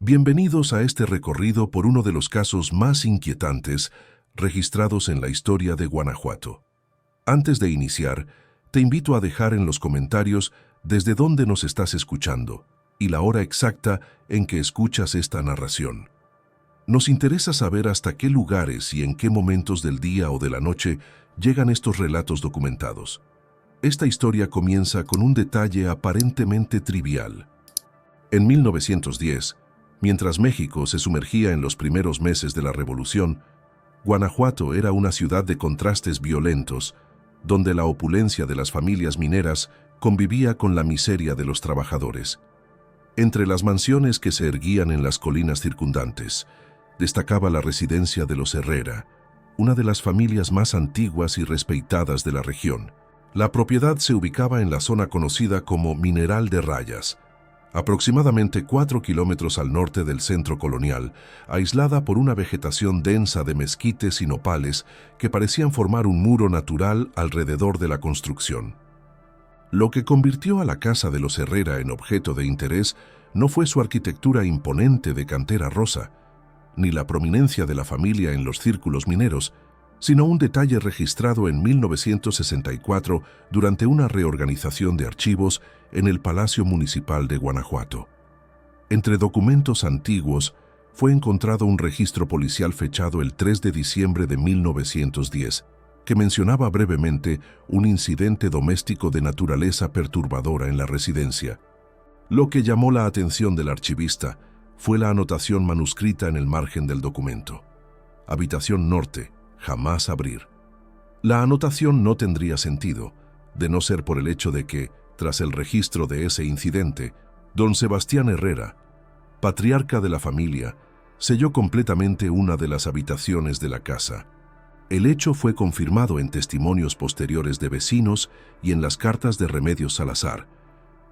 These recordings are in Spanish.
Bienvenidos a este recorrido por uno de los casos más inquietantes registrados en la historia de Guanajuato. Antes de iniciar, te invito a dejar en los comentarios desde dónde nos estás escuchando y la hora exacta en que escuchas esta narración. Nos interesa saber hasta qué lugares y en qué momentos del día o de la noche llegan estos relatos documentados. Esta historia comienza con un detalle aparentemente trivial. En 1910, mientras México se sumergía en los primeros meses de la Revolución, Guanajuato era una ciudad de contrastes violentos, donde la opulencia de las familias mineras convivía con la miseria de los trabajadores. Entre las mansiones que se erguían en las colinas circundantes, destacaba la residencia de los Herrera, una de las familias más antiguas y respetadas de la región. La propiedad se ubicaba en la zona conocida como Mineral de Rayas, aproximadamente 4 kilómetros al norte del centro colonial, aislada por una vegetación densa de mezquites y nopales que parecían formar un muro natural alrededor de la construcción. Lo que convirtió a la casa de los Herrera en objeto de interés no fue su arquitectura imponente de cantera rosa, ni la prominencia de la familia en los círculos mineros, sino un detalle registrado en 1964 durante una reorganización de archivos en el Palacio Municipal de Guanajuato. Entre documentos antiguos fue encontrado un registro policial fechado el 3 de diciembre de 1910, que mencionaba brevemente un incidente doméstico de naturaleza perturbadora en la residencia. Lo que llamó la atención del archivista fue la anotación manuscrita en el margen del documento: Habitación Norte, jamás abrir. La anotación no tendría sentido, de no ser por el hecho de que, tras el registro de ese incidente, don Sebastián Herrera, patriarca de la familia, selló completamente una de las habitaciones de la casa. El hecho fue confirmado en testimonios posteriores de vecinos y en las cartas de Remedios Salazar,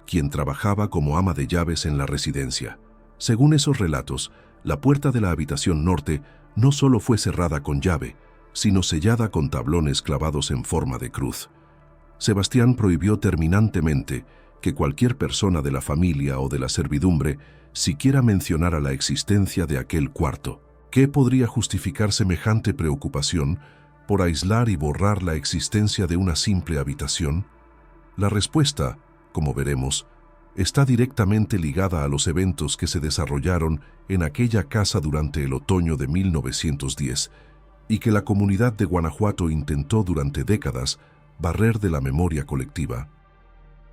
quien trabajaba como ama de llaves en la residencia. Según esos relatos, la puerta de la habitación norte no solo fue cerrada con llave, sino sellada con tablones clavados en forma de cruz. Sebastián prohibió terminantemente que cualquier persona de la familia o de la servidumbre siquiera mencionara la existencia de aquel cuarto. ¿Qué podría justificar semejante preocupación por aislar y borrar la existencia de una simple habitación? La respuesta, como veremos, está directamente ligada a los eventos que se desarrollaron en aquella casa durante el otoño de 1910 y que la comunidad de Guanajuato intentó durante décadas barrer de la memoria colectiva.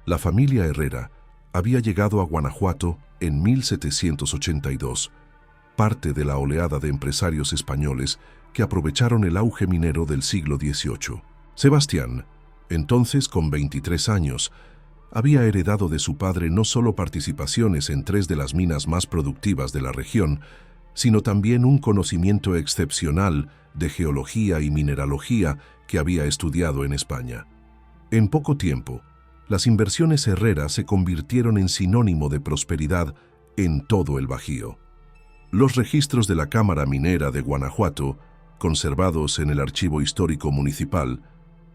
La familia Herrera había llegado a Guanajuato en 1782, parte de la oleada de empresarios españoles que aprovecharon el auge minero del siglo XVIII. Sebastián, entonces con 23 años, había heredado de su padre no solo participaciones en 3 de las minas más productivas de la región, sino también un conocimiento excepcional de geología y mineralogía que había estudiado en España. En poco tiempo, las inversiones Herrera se convirtieron en sinónimo de prosperidad en todo el Bajío. Los registros de la Cámara Minera de Guanajuato, conservados en el Archivo Histórico Municipal,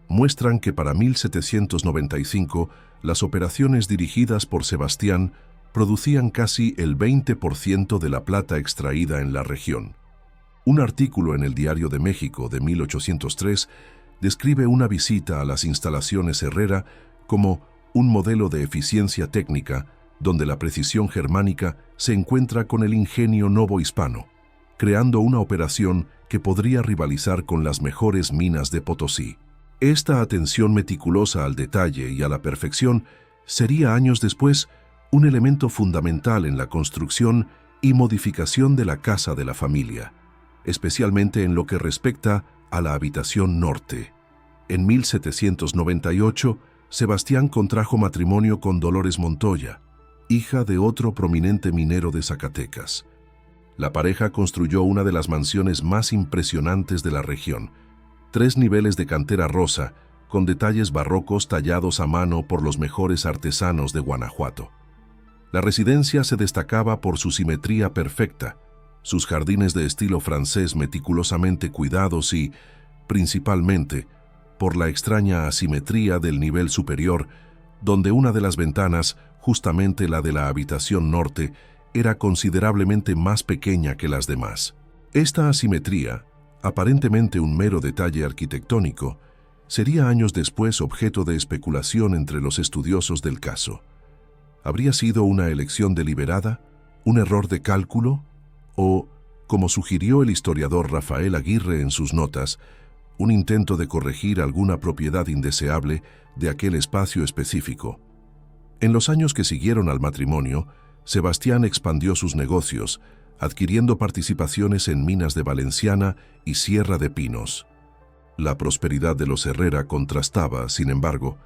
muestran que para 1795 las operaciones dirigidas por Sebastián producían casi el 20% de la plata extraída en la región. Un artículo en el Diario de México de 1803 describe una visita a las instalaciones Herrera como un modelo de eficiencia técnica donde la precisión germánica se encuentra con el ingenio novohispano, creando una operación que podría rivalizar con las mejores minas de Potosí. Esta atención meticulosa al detalle y a la perfección sería años después un elemento fundamental en la construcción y modificación de la casa de la familia, especialmente en lo que respecta a la habitación norte. En 1798, Sebastián contrajo matrimonio con Dolores Montoya, hija de otro prominente minero de Zacatecas. La pareja construyó una de las mansiones más impresionantes de la región, 3 niveles de cantera rosa, con detalles barrocos tallados a mano por los mejores artesanos de Guanajuato. La residencia se destacaba por su simetría perfecta, sus jardines de estilo francés meticulosamente cuidados y, principalmente, por la extraña asimetría del nivel superior, donde una de las ventanas, justamente la de la habitación norte, era considerablemente más pequeña que las demás. Esta asimetría, aparentemente un mero detalle arquitectónico, sería años después objeto de especulación entre los estudiosos del caso. ¿Habría sido una elección deliberada, un error de cálculo o, como sugirió el historiador Rafael Aguirre en sus notas, un intento de corregir alguna propiedad indeseable de aquel espacio específico? En los años que siguieron al matrimonio, Sebastián expandió sus negocios, adquiriendo participaciones en minas de Valenciana y Sierra de Pinos. La prosperidad de los Herrera contrastaba, sin embargo,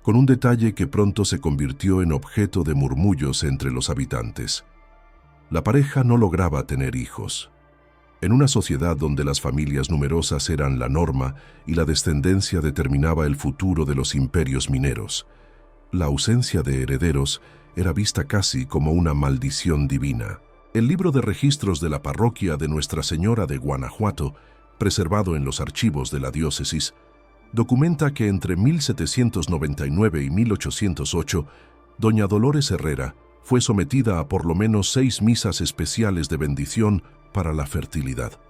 con un detalle que pronto se convirtió en objeto de murmullos entre los habitantes. La pareja no lograba tener hijos. En una sociedad donde las familias numerosas eran la norma y la descendencia determinaba el futuro de los imperios mineros, la ausencia de herederos era vista casi como una maldición divina. El libro de registros de la parroquia de Nuestra Señora de Guanajuato, preservado en los archivos de la diócesis, documenta que entre 1799 y 1808, doña Dolores Herrera fue sometida a por lo menos 6 misas especiales de bendición para la fertilidad.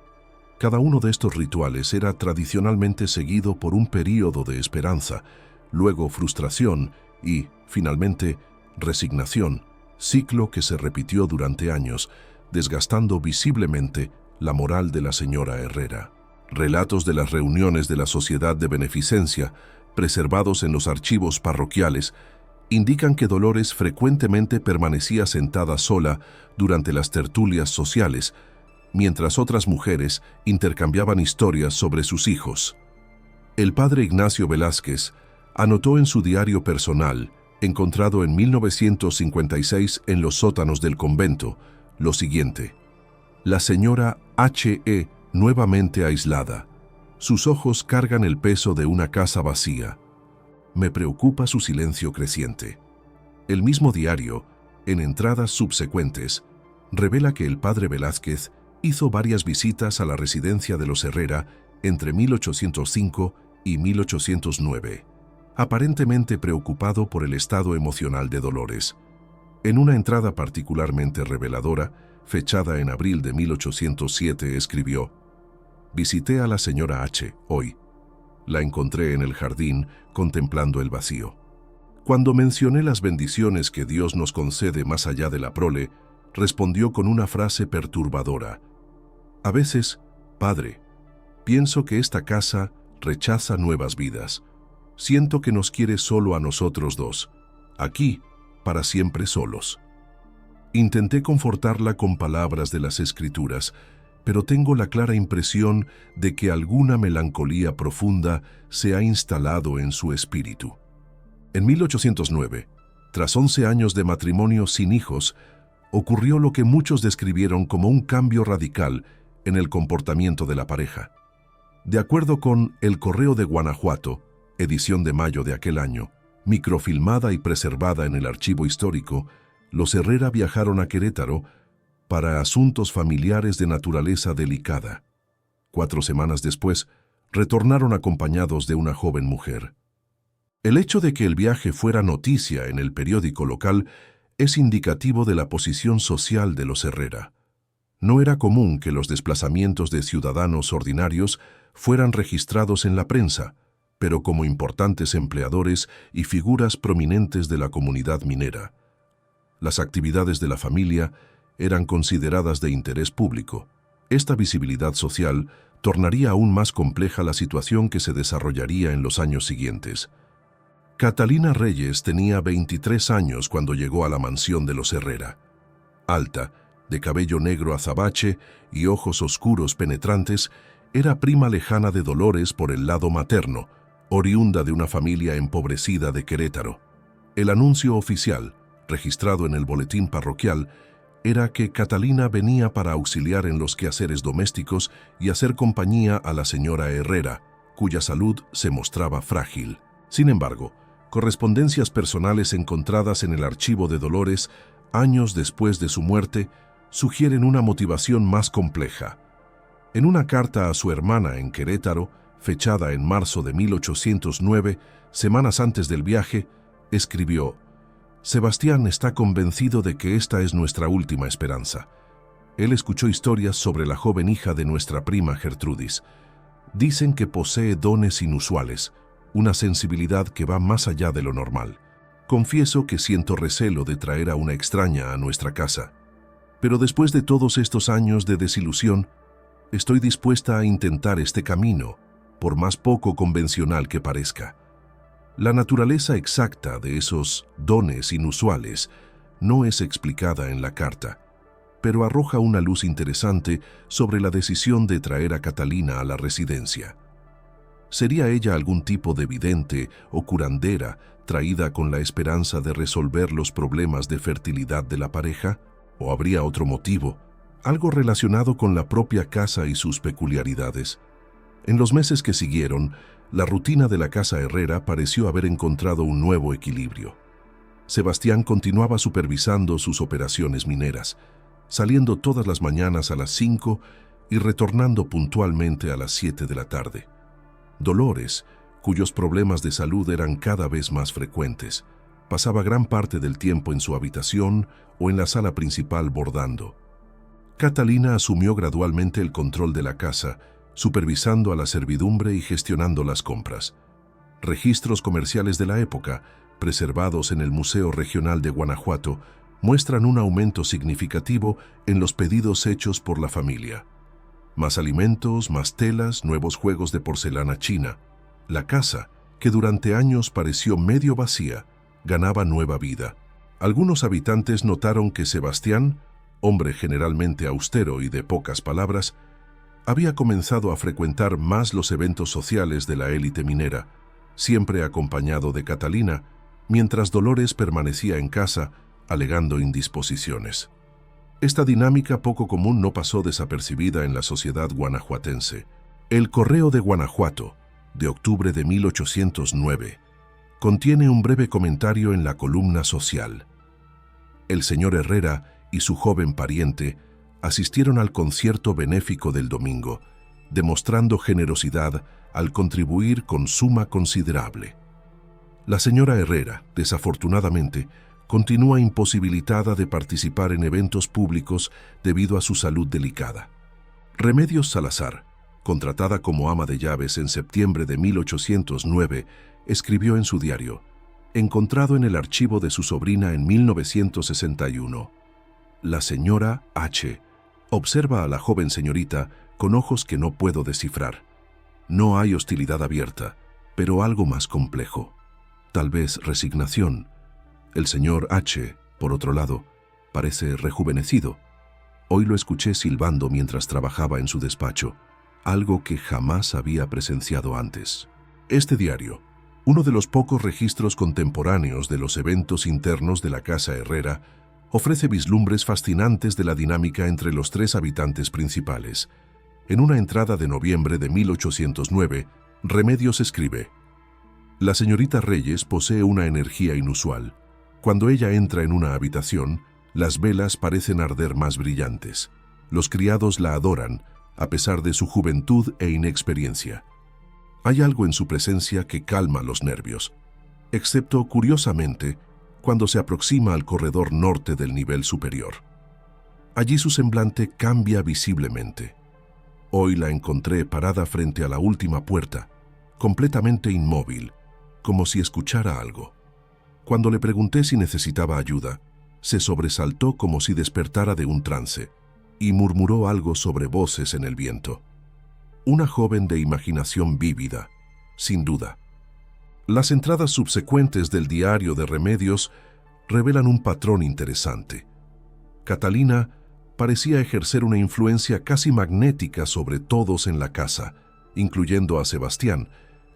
Cada uno de estos rituales era tradicionalmente seguido por un período de esperanza, luego frustración y, finalmente, resignación, ciclo que se repitió durante años, desgastando visiblemente la moral de la señora Herrera. Relatos de las reuniones de la Sociedad de Beneficencia, preservados en los archivos parroquiales, indican que Dolores frecuentemente permanecía sentada sola durante las tertulias sociales, mientras otras mujeres intercambiaban historias sobre sus hijos. El padre Ignacio Velázquez anotó en su diario personal, encontrado en 1956 en los sótanos del convento, lo siguiente: la señora H.E. nuevamente aislada. Sus ojos cargan el peso de una casa vacía. Me preocupa su silencio creciente. El mismo diario, en entradas subsecuentes, revela que el padre Velázquez hizo varias visitas a la residencia de los Herrera entre 1805 y 1809, aparentemente preocupado por el estado emocional de Dolores. En una entrada particularmente reveladora, fechada en abril de 1807, escribió: «Visité a la señora H. hoy. La encontré en el jardín contemplando el vacío. Cuando mencioné las bendiciones que Dios nos concede más allá de la prole, respondió con una frase perturbadora: a veces, padre, pienso que esta casa rechaza nuevas vidas. Siento que nos quiere solo a nosotros dos, aquí, para siempre solos». Intenté confortarla con palabras de las Escrituras, pero tengo la clara impresión de que alguna melancolía profunda se ha instalado en su espíritu. En 1809, tras 11 años de matrimonio sin hijos, ocurrió lo que muchos describieron como un cambio radical en el comportamiento de la pareja. De acuerdo con El Correo de Guanajuato, edición de mayo de aquel año, microfilmada y preservada en el archivo histórico, los Herrera viajaron a Querétaro para asuntos familiares de naturaleza delicada. 4 semanas después, retornaron acompañados de una joven mujer. El hecho de que el viaje fuera noticia en el periódico local es indicativo de la posición social de los Herrera. No era común que los desplazamientos de ciudadanos ordinarios fueran registrados en la prensa, pero como importantes empleadores y figuras prominentes de la comunidad minera. Las actividades de la familia eran consideradas de interés público. Esta visibilidad social tornaría aún más compleja la situación que se desarrollaría en los años siguientes. Catalina Reyes tenía 23 años cuando llegó a la mansión de los Herrera. Alta, de cabello negro azabache y ojos oscuros penetrantes, era prima lejana de Dolores por el lado materno, oriunda de una familia empobrecida de Querétaro. El anuncio oficial, registrado en el boletín parroquial, era que Catalina venía para auxiliar en los quehaceres domésticos y hacer compañía a la señora Herrera, cuya salud se mostraba frágil. Sin embargo, correspondencias personales encontradas en el archivo de Dolores, años después de su muerte, sugieren una motivación más compleja. En una carta a su hermana en Querétaro, fechada en marzo de 1809, semanas antes del viaje, escribió: Sebastián está convencido de que esta es nuestra última esperanza. Él escuchó historias sobre la joven hija de nuestra prima Gertrudis. Dicen que posee dones inusuales, una sensibilidad que va más allá de lo normal. Confieso que siento recelo de traer a una extraña a nuestra casa. Pero después de todos estos años de desilusión, estoy dispuesta a intentar este camino, por más poco convencional que parezca. La naturaleza exacta de esos dones inusuales no es explicada en la carta, pero arroja una luz interesante sobre la decisión de traer a Catalina a la residencia. ¿Sería ella algún tipo de vidente o curandera traída con la esperanza de resolver los problemas de fertilidad de la pareja? ¿O habría otro motivo, algo relacionado con la propia casa y sus peculiaridades? En los meses que siguieron, la rutina de la casa Herrera pareció haber encontrado un nuevo equilibrio. Sebastián continuaba supervisando sus operaciones mineras, saliendo todas las mañanas a las 5 y retornando puntualmente a las 7 de la tarde. Dolores, cuyos problemas de salud eran cada vez más frecuentes, pasaba gran parte del tiempo en su habitación o en la sala principal bordando. Catalina asumió gradualmente el control de la casa, supervisando a la servidumbre y gestionando las compras. Registros comerciales de la época, preservados en el Museo Regional de Guanajuato, muestran un aumento significativo en los pedidos hechos por la familia. Más alimentos, más telas, nuevos juegos de porcelana china. La casa, que durante años pareció medio vacía, ganaba nueva vida. Algunos habitantes notaron que Sebastián, hombre generalmente austero y de pocas palabras, había comenzado a frecuentar más los eventos sociales de la élite minera, siempre acompañado de Catalina, mientras Dolores permanecía en casa, alegando indisposiciones. Esta dinámica poco común no pasó desapercibida en la sociedad guanajuatense. El Correo de Guanajuato, de octubre de 1809, contiene un breve comentario en la columna social. El señor Herrera y su joven pariente asistieron al concierto benéfico del domingo, demostrando generosidad al contribuir con suma considerable. La señora Herrera, desafortunadamente, continúa imposibilitada de participar en eventos públicos debido a su salud delicada. Remedios Salazar, contratada como ama de llaves en septiembre de 1809, escribió en su diario, encontrado en el archivo de su sobrina en 1961. La señora H. observa a la joven señorita con ojos que no puedo descifrar. No hay hostilidad abierta, pero algo más complejo. Tal vez resignación. El señor H., por otro lado, parece rejuvenecido. Hoy lo escuché silbando mientras trabajaba en su despacho, algo que jamás había presenciado antes. Este diario, uno de los pocos registros contemporáneos de los eventos internos de la Casa Herrera, ofrece vislumbres fascinantes de la dinámica entre los tres habitantes principales. En una entrada de noviembre de 1809, Remedios escribe: la señorita Reyes posee una energía inusual. Cuando ella entra en una habitación, las velas parecen arder más brillantes. Los criados la adoran, a pesar de su juventud e inexperiencia. Hay algo en su presencia que calma los nervios, excepto, curiosamente, cuando se aproxima al corredor norte del nivel superior. Allí su semblante cambia visiblemente. Hoy la encontré parada frente a la última puerta, completamente inmóvil, como si escuchara algo. Cuando le pregunté si necesitaba ayuda, se sobresaltó como si despertara de un trance y murmuró algo sobre voces en el viento. Una joven de imaginación vívida, sin duda. Las entradas subsecuentes del diario de Remedios revelan un patrón interesante. Catalina parecía ejercer una influencia casi magnética sobre todos en la casa, incluyendo a Sebastián,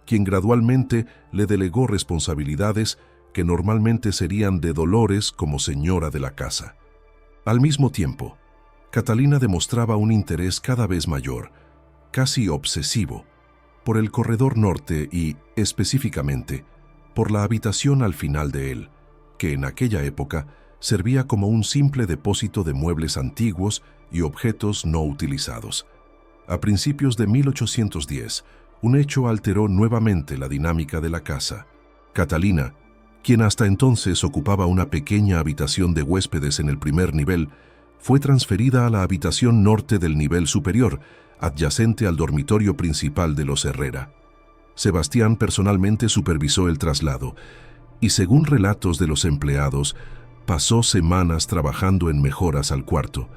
quien gradualmente le delegó responsabilidades que normalmente serían de Dolores como señora de la casa. Al mismo tiempo, Catalina demostraba un interés cada vez mayor, casi obsesivo, por el corredor norte y, específicamente, por la habitación al final de él, que en aquella época servía como un simple depósito de muebles antiguos y objetos no utilizados. A principios de 1810, un hecho alteró nuevamente la dinámica de la casa. Catalina, quien hasta entonces ocupaba una pequeña habitación de huéspedes en el primer nivel, fue transferida a la habitación norte del nivel superior, adyacente al dormitorio principal de los Herrera. Sebastián personalmente supervisó el traslado y, según relatos de los empleados, pasó semanas trabajando en mejoras al cuarto.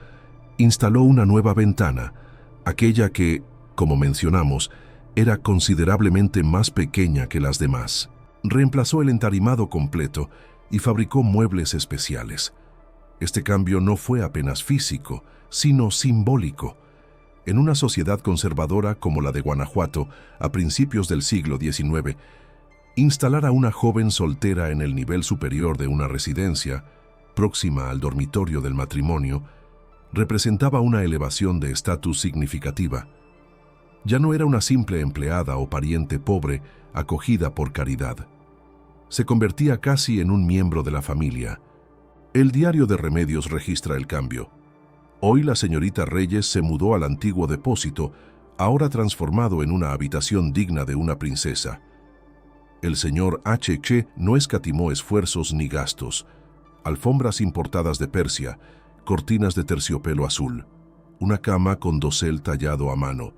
Instaló una nueva ventana, aquella que, como mencionamos, era considerablemente más pequeña que las demás. Reemplazó el entarimado completo y fabricó muebles especiales. Este cambio no fue apenas físico, sino simbólico. En una sociedad conservadora como la de Guanajuato, a principios del siglo XIX, instalar a una joven soltera en el nivel superior de una residencia, próxima al dormitorio del matrimonio, representaba una elevación de estatus significativa. Ya no era una simple empleada o pariente pobre acogida por caridad. Se convertía casi en un miembro de la familia. El diario de Remedios registra el cambio. Hoy la señorita Reyes se mudó al antiguo depósito, ahora transformado en una habitación digna de una princesa. El señor H. no escatimó esfuerzos ni gastos. Alfombras importadas de Persia, cortinas de terciopelo azul, una cama con dosel tallado a mano.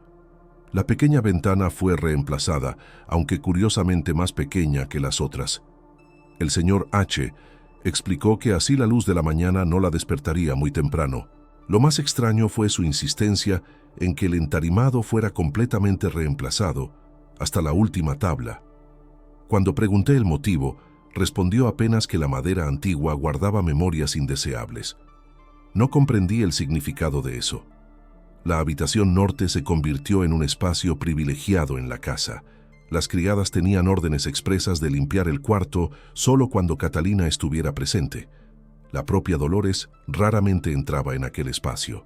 La pequeña ventana fue reemplazada, aunque curiosamente más pequeña que las otras. El señor H. explicó que así la luz de la mañana no la despertaría muy temprano. Lo más extraño fue su insistencia en que el entarimado fuera completamente reemplazado, hasta la última tabla. Cuando pregunté el motivo, respondió apenas que la madera antigua guardaba memorias indeseables. No comprendí el significado de eso. La habitación norte se convirtió en un espacio privilegiado en la casa. Las criadas tenían órdenes expresas de limpiar el cuarto solo cuando Catalina estuviera presente. La propia Dolores raramente entraba en aquel espacio.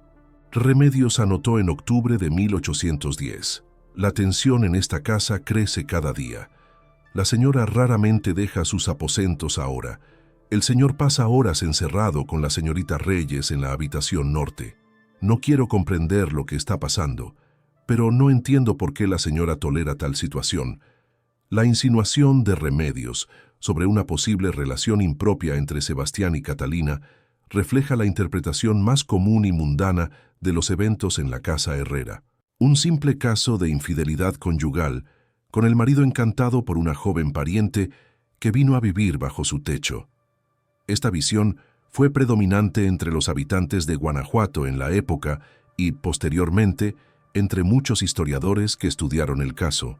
Remedios anotó en octubre de 1810. La tensión en esta casa crece cada día. La señora raramente deja sus aposentos ahora. El señor pasa horas encerrado con la señorita Reyes en la habitación norte. No quiero comprender lo que está pasando, pero no entiendo por qué la señora tolera tal situación. La insinuación de Remedios sobre una posible relación impropia entre Sebastián y Catalina refleja la interpretación más común y mundana de los eventos en la casa Herrera. Un simple caso de infidelidad conyugal, con el marido encantado por una joven pariente que vino a vivir bajo su techo. Esta visión fue predominante entre los habitantes de Guanajuato en la época y, posteriormente, entre muchos historiadores que estudiaron el caso.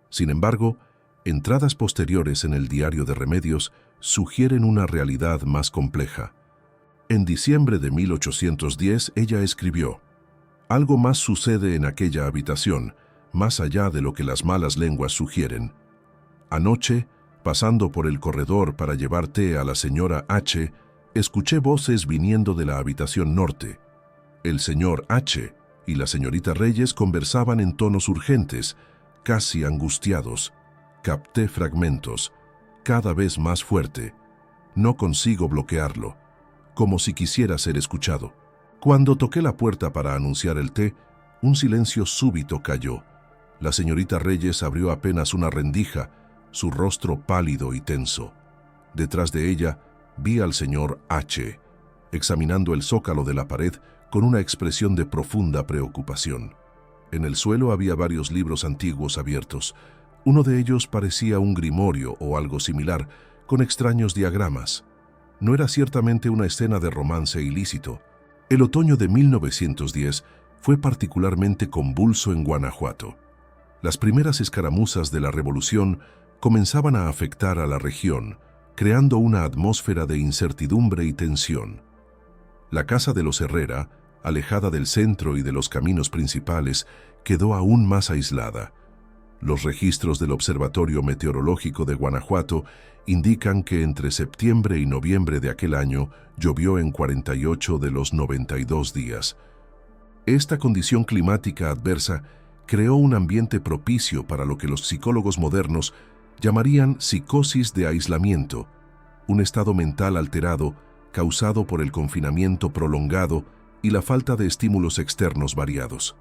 Sin embargo, entradas posteriores en el diario de Remedios sugieren una realidad más compleja. En diciembre de 1810 ella escribió: «Algo más sucede en aquella habitación, más allá de lo que las malas lenguas sugieren. Anoche, pasando por el corredor para llevar té a la señora H., escuché voces viniendo de la habitación norte. El señor H. y la señorita Reyes conversaban en tonos urgentes, casi angustiados. Capté fragmentos, cada vez más fuerte. No consigo bloquearlo, como si quisiera ser escuchado. Cuando toqué la puerta para anunciar el té, un silencio súbito cayó. La señorita Reyes abrió apenas una rendija, su rostro pálido y tenso. Detrás de ella vi al señor H., examinando el zócalo de la pared con una expresión de profunda preocupación. En el suelo había varios libros antiguos abiertos. Uno de ellos parecía un grimorio o algo similar, con extraños diagramas. No era ciertamente una escena de romance ilícito. El otoño de 1910 fue particularmente convulso en Guanajuato. Las primeras escaramuzas de la Revolución comenzaban a afectar a la región, creando una atmósfera de incertidumbre y tensión. La casa de los Herrera, alejada del centro y de los caminos principales, quedó aún más aislada. Los registros del Observatorio Meteorológico de Guanajuato indican que entre septiembre y noviembre de aquel año llovió en 48 de los 92 días. Esta condición climática adversa creó un ambiente propicio para lo que los psicólogos modernos llamarían psicosis de aislamiento, un estado mental alterado causado por el confinamiento prolongado y la falta de estímulos externos variados.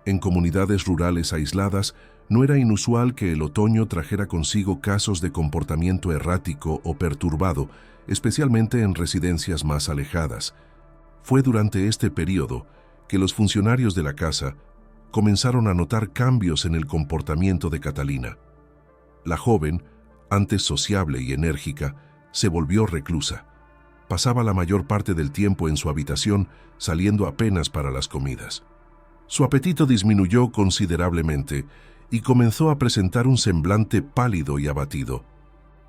En comunidades rurales aisladas No era inusual que el otoño trajera consigo casos de comportamiento errático o perturbado, especialmente en residencias más alejadas. Fue durante este periodo que los funcionarios de la casa comenzaron a notar cambios en el comportamiento de Catalina. La joven, antes sociable y enérgica, se volvió reclusa. Pasaba la mayor parte del tiempo en su habitación, saliendo apenas para las comidas. Su apetito disminuyó considerablemente y comenzó a presentar un semblante pálido y abatido.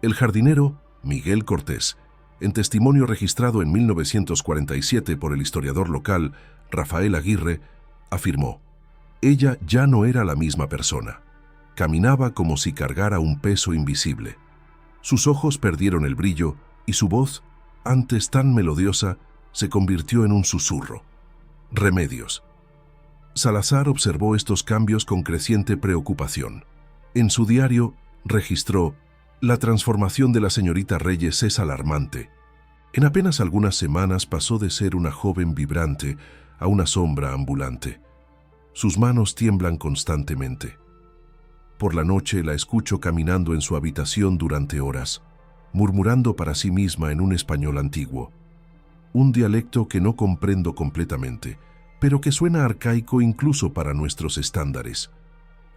El jardinero, Miguel Cortés, en testimonio registrado en 1947 por el historiador local Rafael Aguirre, afirmó: ella ya no era la misma persona. Caminaba como si cargara un peso invisible. Sus ojos perdieron el brillo y su voz, antes tan melodiosa, se convirtió en un susurro. Remedios. Salazar observó estos cambios con creciente preocupación. En su diario registró: la transformación de la señorita Reyes es alarmante. En apenas algunas semanas pasó de ser una joven vibrante a una sombra ambulante. Sus manos tiemblan constantemente. Por la noche la escucho caminando en su habitación durante horas, murmurando para sí misma en un español antiguo, un dialecto que no comprendo completamente, pero que suena arcaico incluso para nuestros estándares.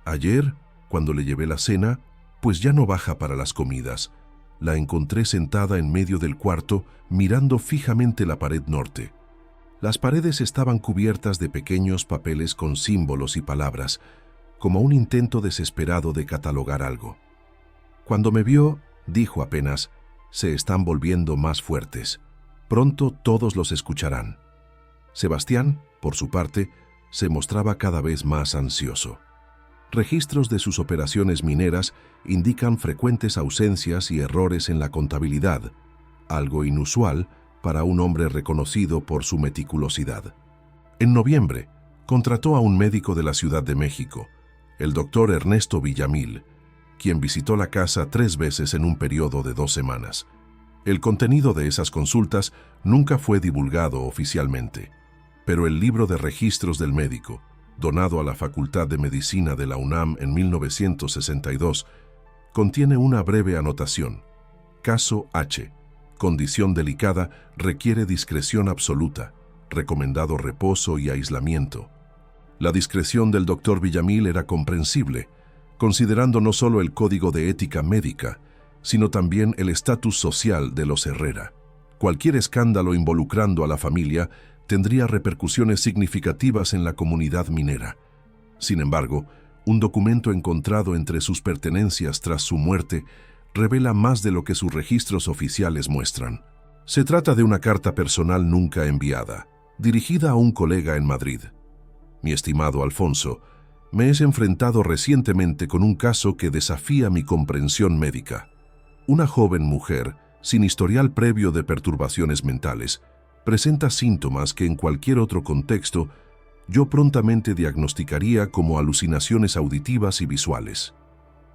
Ayer, cuando le llevé la cena, pues ya no baja para las comidas, la encontré sentada en medio del cuarto, mirando fijamente la pared norte. Las paredes estaban cubiertas de pequeños papeles con símbolos y palabras, como un intento desesperado de catalogar algo. Cuando me vio, dijo apenas: se están volviendo más fuertes. Pronto todos los escucharán. Sebastián, por su parte, se mostraba cada vez más ansioso. Registros de sus operaciones mineras indican frecuentes ausencias y errores en la contabilidad, algo inusual para un hombre reconocido por su meticulosidad. En noviembre, contrató a un médico de la Ciudad de México, el doctor Ernesto Villamil, quien visitó la casa 3 veces en un periodo de 2 semanas. El contenido de esas consultas nunca fue divulgado oficialmente, pero el libro de registros del médico, donado a la Facultad de Medicina de la UNAM en 1962, contiene una breve anotación: caso H, condición delicada, requiere discreción absoluta, recomendado reposo y aislamiento. La discreción del doctor Villamil era comprensible, considerando no solo el código de ética médica, sino también el estatus social de los Herrera. Cualquier escándalo involucrando a la familia tendría repercusiones significativas en la comunidad minera. Sin embargo, un documento encontrado entre sus pertenencias tras su muerte revela más de lo que sus registros oficiales muestran. Se trata de una carta personal nunca enviada, dirigida a un colega en Madrid. Mi estimado Alfonso, me he enfrentado recientemente con un caso que desafía mi comprensión médica. Una joven mujer, sin historial previo de perturbaciones mentales, presenta síntomas que en cualquier otro contexto yo prontamente diagnosticaría como alucinaciones auditivas y visuales.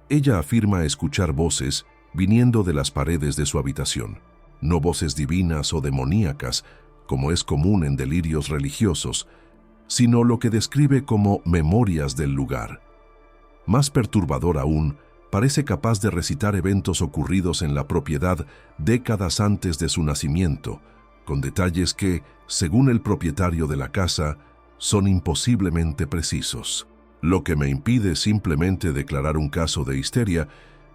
Ella afirma escuchar voces viniendo de las paredes de su habitación, no voces divinas o demoníacas, como es común en delirios religiosos, sino lo que describe como memorias del lugar. Más perturbador aún, parece capaz de recitar eventos ocurridos en la propiedad décadas antes de su nacimiento, con detalles que, según el propietario de la casa, son imposiblemente precisos. Lo que me impide simplemente declarar un caso de histeria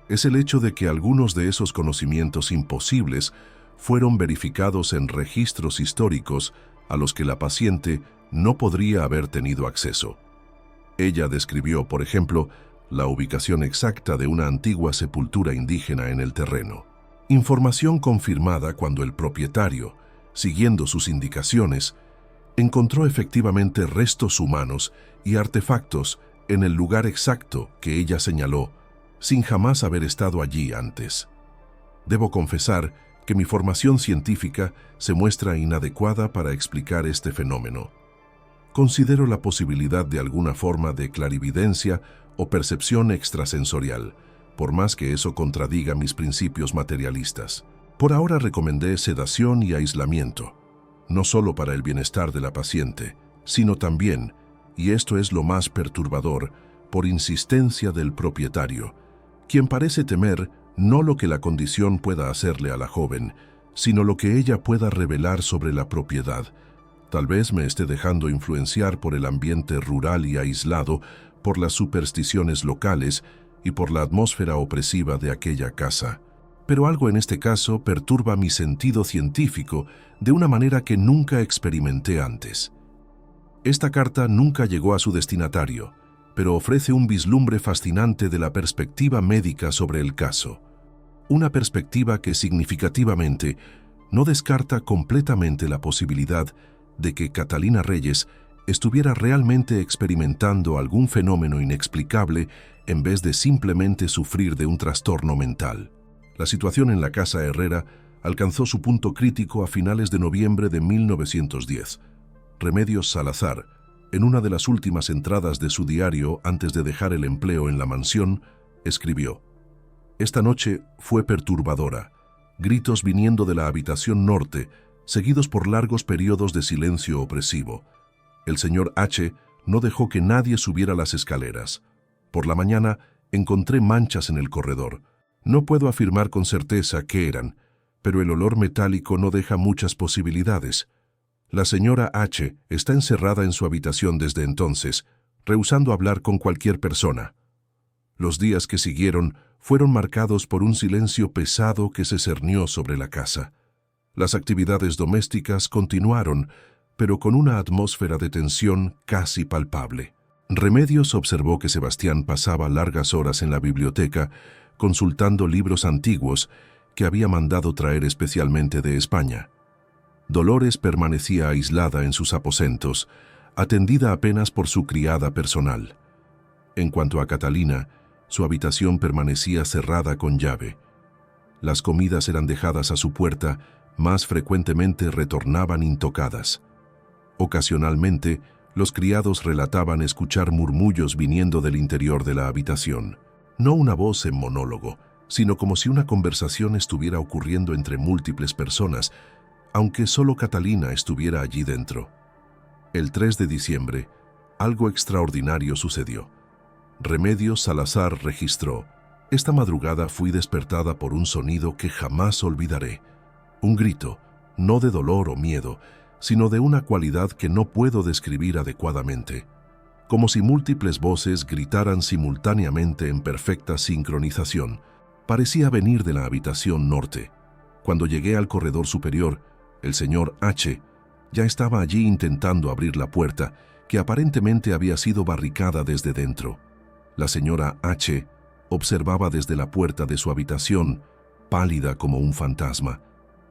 es el hecho de que algunos de esos conocimientos imposibles fueron verificados en registros históricos a los que la paciente no podría haber tenido acceso. Ella describió, por ejemplo, la ubicación exacta de una antigua sepultura indígena en el terreno. Información confirmada cuando el propietario, siguiendo sus indicaciones, encontró efectivamente restos humanos y artefactos en el lugar exacto que ella señaló, sin jamás haber estado allí antes. Debo confesar que mi formación científica se muestra inadecuada para explicar este fenómeno. Considero la posibilidad de alguna forma de clarividencia o percepción extrasensorial, por más que eso contradiga mis principios materialistas. Por ahora recomendé sedación y aislamiento, no solo para el bienestar de la paciente, sino también, y esto es lo más perturbador, por insistencia del propietario, quien parece temer no lo que la condición pueda hacerle a la joven, sino lo que ella pueda revelar sobre la propiedad. Tal vez me esté dejando influenciar por el ambiente rural y aislado, por las supersticiones locales y por la atmósfera opresiva de aquella casa. Pero algo en este caso perturba mi sentido científico de una manera que nunca experimenté antes. Esta carta nunca llegó a su destinatario, pero ofrece un vislumbre fascinante de la perspectiva médica sobre el caso. Una perspectiva que significativamente no descarta completamente la posibilidad de que Catalina Reyes estuviera realmente experimentando algún fenómeno inexplicable en vez de simplemente sufrir de un trastorno mental. La situación en la casa Herrera alcanzó su punto crítico a finales de noviembre de 1910. Remedios Salazar, en una de las últimas entradas de su diario antes de dejar el empleo en la mansión, escribió: «Esta noche fue perturbadora. Gritos viniendo de la habitación norte, seguidos por largos periodos de silencio opresivo. El señor H. no dejó que nadie subiera las escaleras. Por la mañana encontré manchas en el corredor. No puedo afirmar con certeza qué eran, pero el olor metálico no deja muchas posibilidades. La señora H. está encerrada en su habitación desde entonces, rehusando hablar con cualquier persona». Los días que siguieron fueron marcados por un silencio pesado que se cernió sobre la casa. Las actividades domésticas continuaron, pero con una atmósfera de tensión casi palpable. Remedios observó que Sebastián pasaba largas horas en la biblioteca consultando libros antiguos que había mandado traer especialmente de España. Dolores permanecía aislada en sus aposentos, atendida apenas por su criada personal. En cuanto a Catalina, su habitación permanecía cerrada con llave. Las comidas eran dejadas a su puerta, más frecuentemente retornaban intocadas. Ocasionalmente, los criados relataban escuchar murmullos viniendo del interior de la habitación. No una voz en monólogo, sino como si una conversación estuviera ocurriendo entre múltiples personas, aunque solo Catalina estuviera allí dentro. El 3 de diciembre, algo extraordinario sucedió. Remedios Salazar registró: «Esta madrugada fui despertada por un sonido que jamás olvidaré. Un grito, no de dolor o miedo, sino de una cualidad que no puedo describir adecuadamente. Como si múltiples voces gritaran simultáneamente en perfecta sincronización. Parecía venir de la habitación norte. Cuando llegué al corredor superior, el señor H. ya estaba allí intentando abrir la puerta, que aparentemente había sido barricada desde dentro. La señora H. observaba desde la puerta de su habitación, pálida como un fantasma.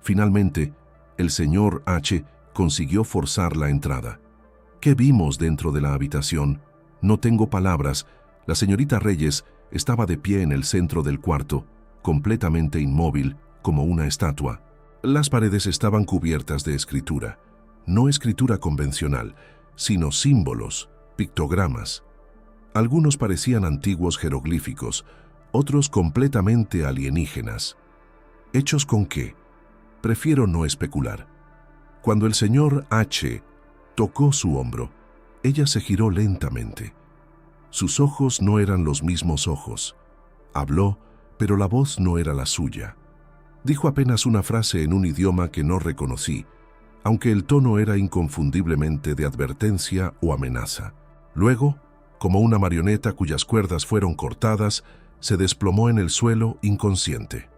Finalmente, el señor H. consiguió forzar la entrada. ¿Qué vimos dentro de la habitación? No tengo palabras. La señorita Reyes estaba de pie en el centro del cuarto, completamente inmóvil, como una estatua. Las paredes estaban cubiertas de escritura. No escritura convencional, sino símbolos, pictogramas. Algunos parecían antiguos jeroglíficos, otros completamente alienígenas. ¿Hechos con qué? Prefiero no especular. Cuando el señor H. tocó su hombro, ella se giró lentamente. Sus ojos no eran los mismos ojos. Habló, pero la voz no era la suya. Dijo apenas una frase en un idioma que no reconocí, aunque el tono era inconfundiblemente de advertencia o amenaza. Luego, como una marioneta cuyas cuerdas fueron cortadas, se desplomó en el suelo inconsciente.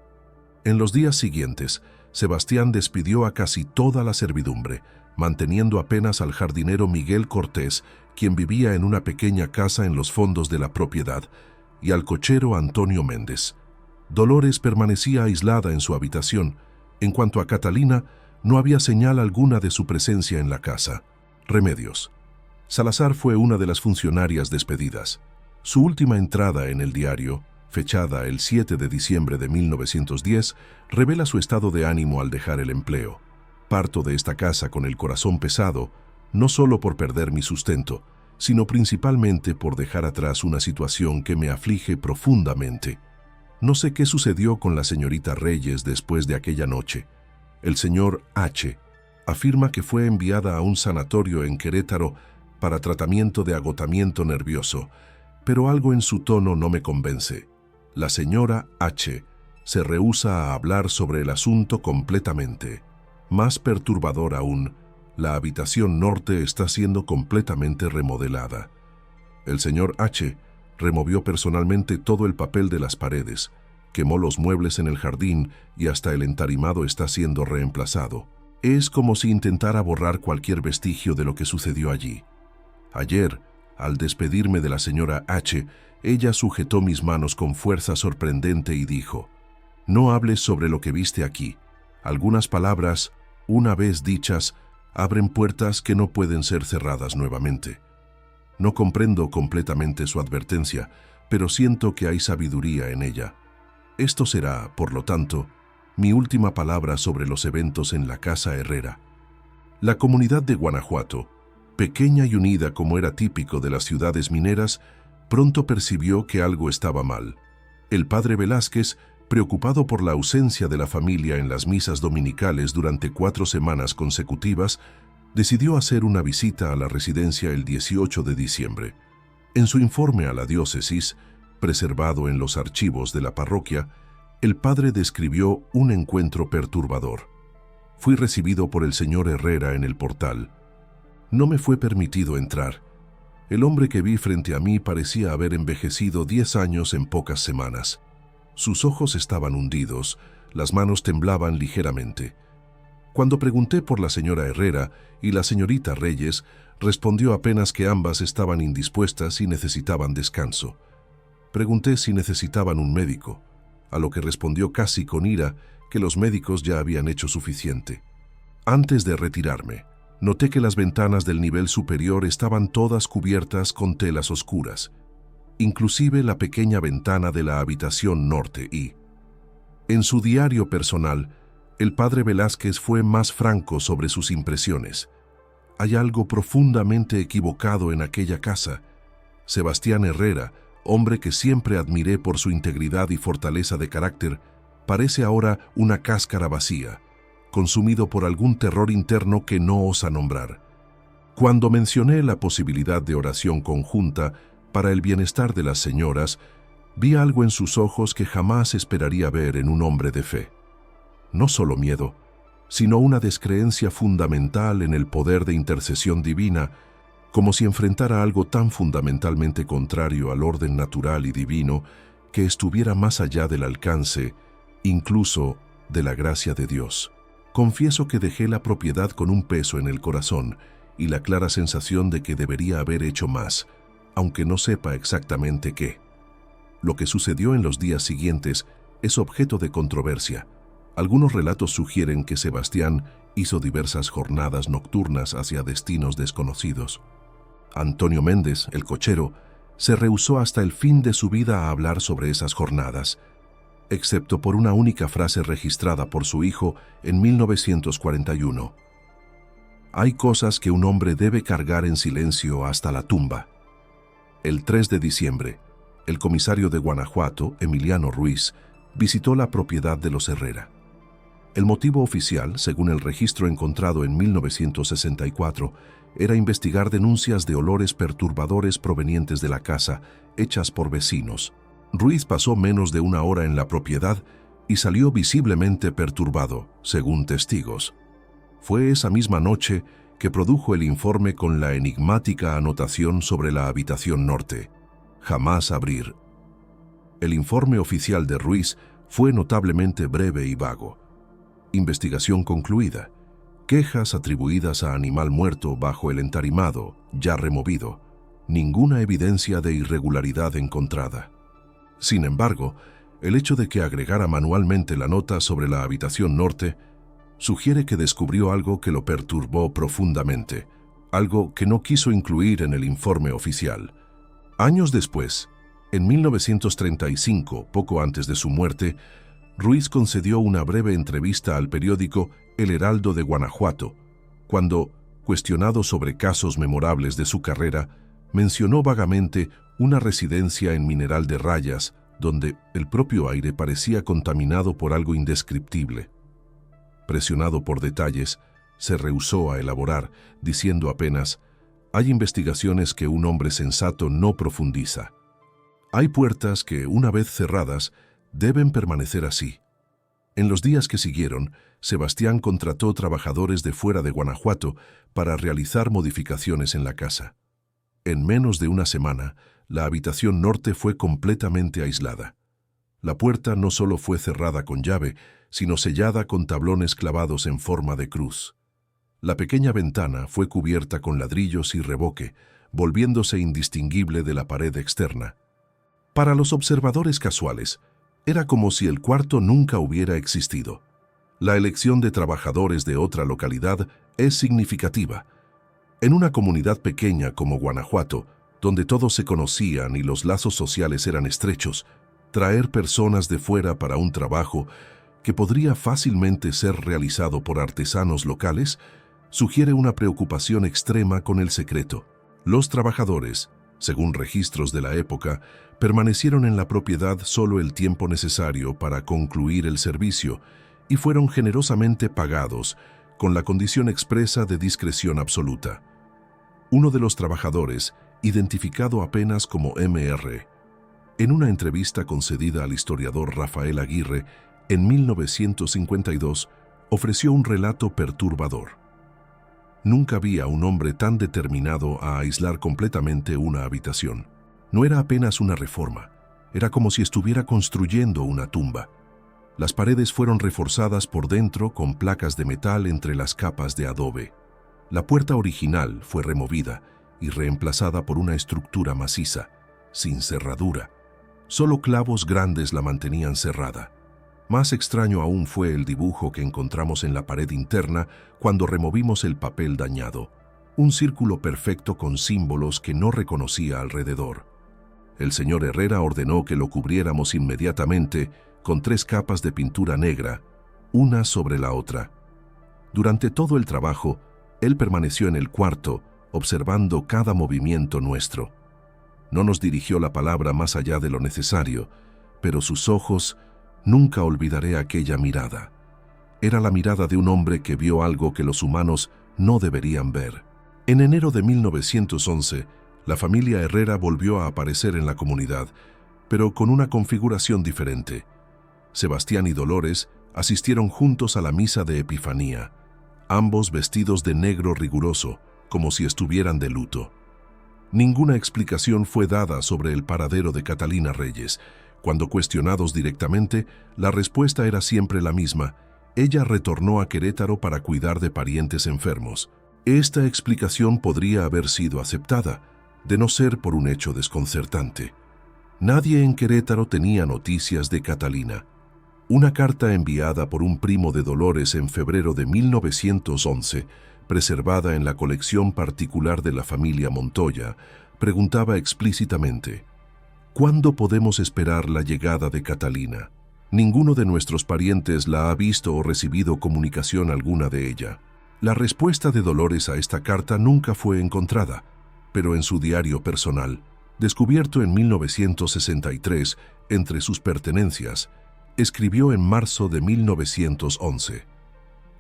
En los días siguientes, Sebastián despidió a casi toda la servidumbre, manteniendo apenas al jardinero Miguel Cortés, quien vivía en una pequeña casa en los fondos de la propiedad, y al cochero Antonio Méndez. Dolores permanecía aislada en su habitación. En cuanto a Catalina, no había señal alguna de su presencia en la casa. Remedios. Salazar fue una de las funcionarias despedidas. Su última entrada en el diario, fechada el 7 de diciembre de 1910, revela su estado de ánimo al dejar el empleo. Parto de esta casa con el corazón pesado, no solo por perder mi sustento, sino principalmente por dejar atrás una situación que me aflige profundamente. No sé qué sucedió con la señorita Reyes después de aquella noche. El señor H. afirma que fue enviada a un sanatorio en Querétaro para tratamiento de agotamiento nervioso, pero algo en su tono no me convence. La señora H. se rehúsa a hablar sobre el asunto completamente. Más perturbador aún, la habitación norte está siendo completamente remodelada. El señor H. removió personalmente todo el papel de las paredes, quemó los muebles en el jardín y hasta el entarimado está siendo reemplazado. Es como si intentara borrar cualquier vestigio de lo que sucedió allí. Ayer, al despedirme de la señora H., ella sujetó mis manos con fuerza sorprendente y dijo: «No hables sobre lo que viste aquí. Algunas palabras, una vez dichas, abren puertas que no pueden ser cerradas nuevamente». No comprendo completamente su advertencia, pero siento que hay sabiduría en ella. Esto será, por lo tanto, mi última palabra sobre los eventos en la Casa Herrera. La comunidad de Guanajuato, pequeña y unida como era típico de las ciudades mineras, pronto percibió que algo estaba mal. El padre Velázquez, preocupado por la ausencia de la familia en las misas dominicales durante 4 semanas consecutivas, decidió hacer una visita a la residencia el 18 de diciembre. En su informe a la diócesis, preservado en los archivos de la parroquia, el padre describió un encuentro perturbador. Fui recibido por el señor Herrera en el portal. No me fue permitido entrar. El hombre que vi frente a mí parecía haber envejecido 10 años en pocas semanas. Sus ojos estaban hundidos, las manos temblaban ligeramente. Cuando pregunté por la señora Herrera y la señorita Reyes, respondió apenas que ambas estaban indispuestas y necesitaban descanso. Pregunté si necesitaban un médico, a lo que respondió casi con ira que los médicos ya habían hecho suficiente. Antes de retirarme, noté que las ventanas del nivel superior estaban todas cubiertas con telas oscuras, inclusive la pequeña ventana de la habitación norte y, en su diario personal, el padre Velázquez fue más franco sobre sus impresiones. Hay algo profundamente equivocado en aquella casa. Sebastián Herrera, hombre que siempre admiré por su integridad y fortaleza de carácter, parece ahora una cáscara vacía, consumido por algún terror interno que no osa nombrar. Cuando mencioné la posibilidad de oración conjunta para el bienestar de las señoras, vi algo en sus ojos que jamás esperaría ver en un hombre de fe. No solo miedo, sino una descreencia fundamental en el poder de intercesión divina, como si enfrentara algo tan fundamentalmente contrario al orden natural y divino que estuviera más allá del alcance, incluso de la gracia de Dios. Confieso que dejé la propiedad con un peso en el corazón y la clara sensación de que debería haber hecho más, aunque no sepa exactamente qué. Lo que sucedió en los días siguientes es objeto de controversia. Algunos relatos sugieren que Sebastián hizo diversas jornadas nocturnas hacia destinos desconocidos. Antonio Méndez, el cochero, se rehusó hasta el fin de su vida a hablar sobre esas jornadas, excepto por una única frase registrada por su hijo en 1941. Hay cosas que un hombre debe cargar en silencio hasta la tumba. El 3 de diciembre, el comisario de Guanajuato, Emiliano Ruiz, visitó la propiedad de los Herrera. El motivo oficial, según el registro encontrado en 1964, era investigar denuncias de olores perturbadores provenientes de la casa, hechas por vecinos. Ruiz pasó menos de 1 hora en la propiedad y salió visiblemente perturbado, según testigos. Fue esa misma noche que produjo el informe con la enigmática anotación sobre la habitación norte: jamás abrir. El informe oficial de Ruiz fue notablemente breve y vago. Investigación concluida. Quejas atribuidas a animal muerto bajo el entarimado, ya removido. Ninguna evidencia de irregularidad encontrada. Sin embargo, el hecho de que agregara manualmente la nota sobre la habitación norte sugiere que descubrió algo que lo perturbó profundamente, algo que no quiso incluir en el informe oficial. Años después, en 1935, poco antes de su muerte, Ruiz concedió una breve entrevista al periódico El Heraldo de Guanajuato, cuando, cuestionado sobre casos memorables de su carrera, mencionó vagamente una residencia en Mineral de Rayas, donde el propio aire parecía contaminado por algo indescriptible. Presionado por detalles, se rehusó a elaborar, diciendo apenas: «Hay investigaciones que un hombre sensato no profundiza». Hay puertas que, una vez cerradas, deben permanecer así. En los días que siguieron, Sebastián contrató trabajadores de fuera de Guanajuato para realizar modificaciones en la casa. En menos de una semana, la habitación norte fue completamente aislada. La puerta no solo fue cerrada con llave, sino sellada con tablones clavados en forma de cruz. La pequeña ventana fue cubierta con ladrillos y revoque, volviéndose indistinguible de la pared externa. Para los observadores casuales, era como si el cuarto nunca hubiera existido. La elección de trabajadores de otra localidad es significativa. En una comunidad pequeña como Guanajuato, donde todos se conocían y los lazos sociales eran estrechos, traer personas de fuera para un trabajo que podría fácilmente ser realizado por artesanos locales sugiere una preocupación extrema con el secreto. Los trabajadores, según registros de la época, permanecieron en la propiedad solo el tiempo necesario para concluir el servicio y fueron generosamente pagados con la condición expresa de discreción absoluta. Uno de los trabajadores, identificado apenas como Mr., en una entrevista concedida al historiador Rafael Aguirre en 1952, ofreció un relato perturbador. Nunca vi a un hombre tan determinado a aislar completamente una habitación. No era apenas una reforma, era como si estuviera construyendo una tumba. Las paredes fueron reforzadas por dentro con placas de metal entre las capas de adobe. La puerta original fue removida y reemplazada por una estructura maciza, sin cerradura. Solo clavos grandes la mantenían cerrada. Más extraño aún fue el dibujo que encontramos en la pared interna cuando removimos el papel dañado, un círculo perfecto con símbolos que no reconocía alrededor. El señor Herrera ordenó que lo cubriéramos inmediatamente con 3 capas de pintura negra, una sobre la otra. Durante todo el trabajo, él permaneció en el cuarto, observando cada movimiento nuestro. No nos dirigió la palabra más allá de lo necesario, pero sus ojos, nunca olvidaré aquella mirada. Era la mirada de un hombre que vio algo que los humanos no deberían ver. En enero de 1911, la familia Herrera volvió a aparecer en la comunidad, pero con una configuración diferente. Sebastián y Dolores asistieron juntos a la misa de Epifanía, ambos vestidos de negro riguroso, como si estuvieran de luto. Ninguna explicación fue dada sobre el paradero de Catalina Reyes. Cuando cuestionados directamente, la respuesta era siempre la misma. Ella retornó a Querétaro para cuidar de parientes enfermos. Esta explicación podría haber sido aceptada, de no ser por un hecho desconcertante. Nadie en Querétaro tenía noticias de Catalina. Una carta enviada por un primo de Dolores en febrero de 1911, preservada en la colección particular de la familia Montoya, preguntaba explícitamente: ¿cuándo podemos esperar la llegada de Catalina? Ninguno de nuestros parientes la ha visto o recibido comunicación alguna de ella. La respuesta de Dolores a esta carta nunca fue encontrada, pero en su diario personal, descubierto en 1963 entre sus pertenencias, escribió en marzo de 1911: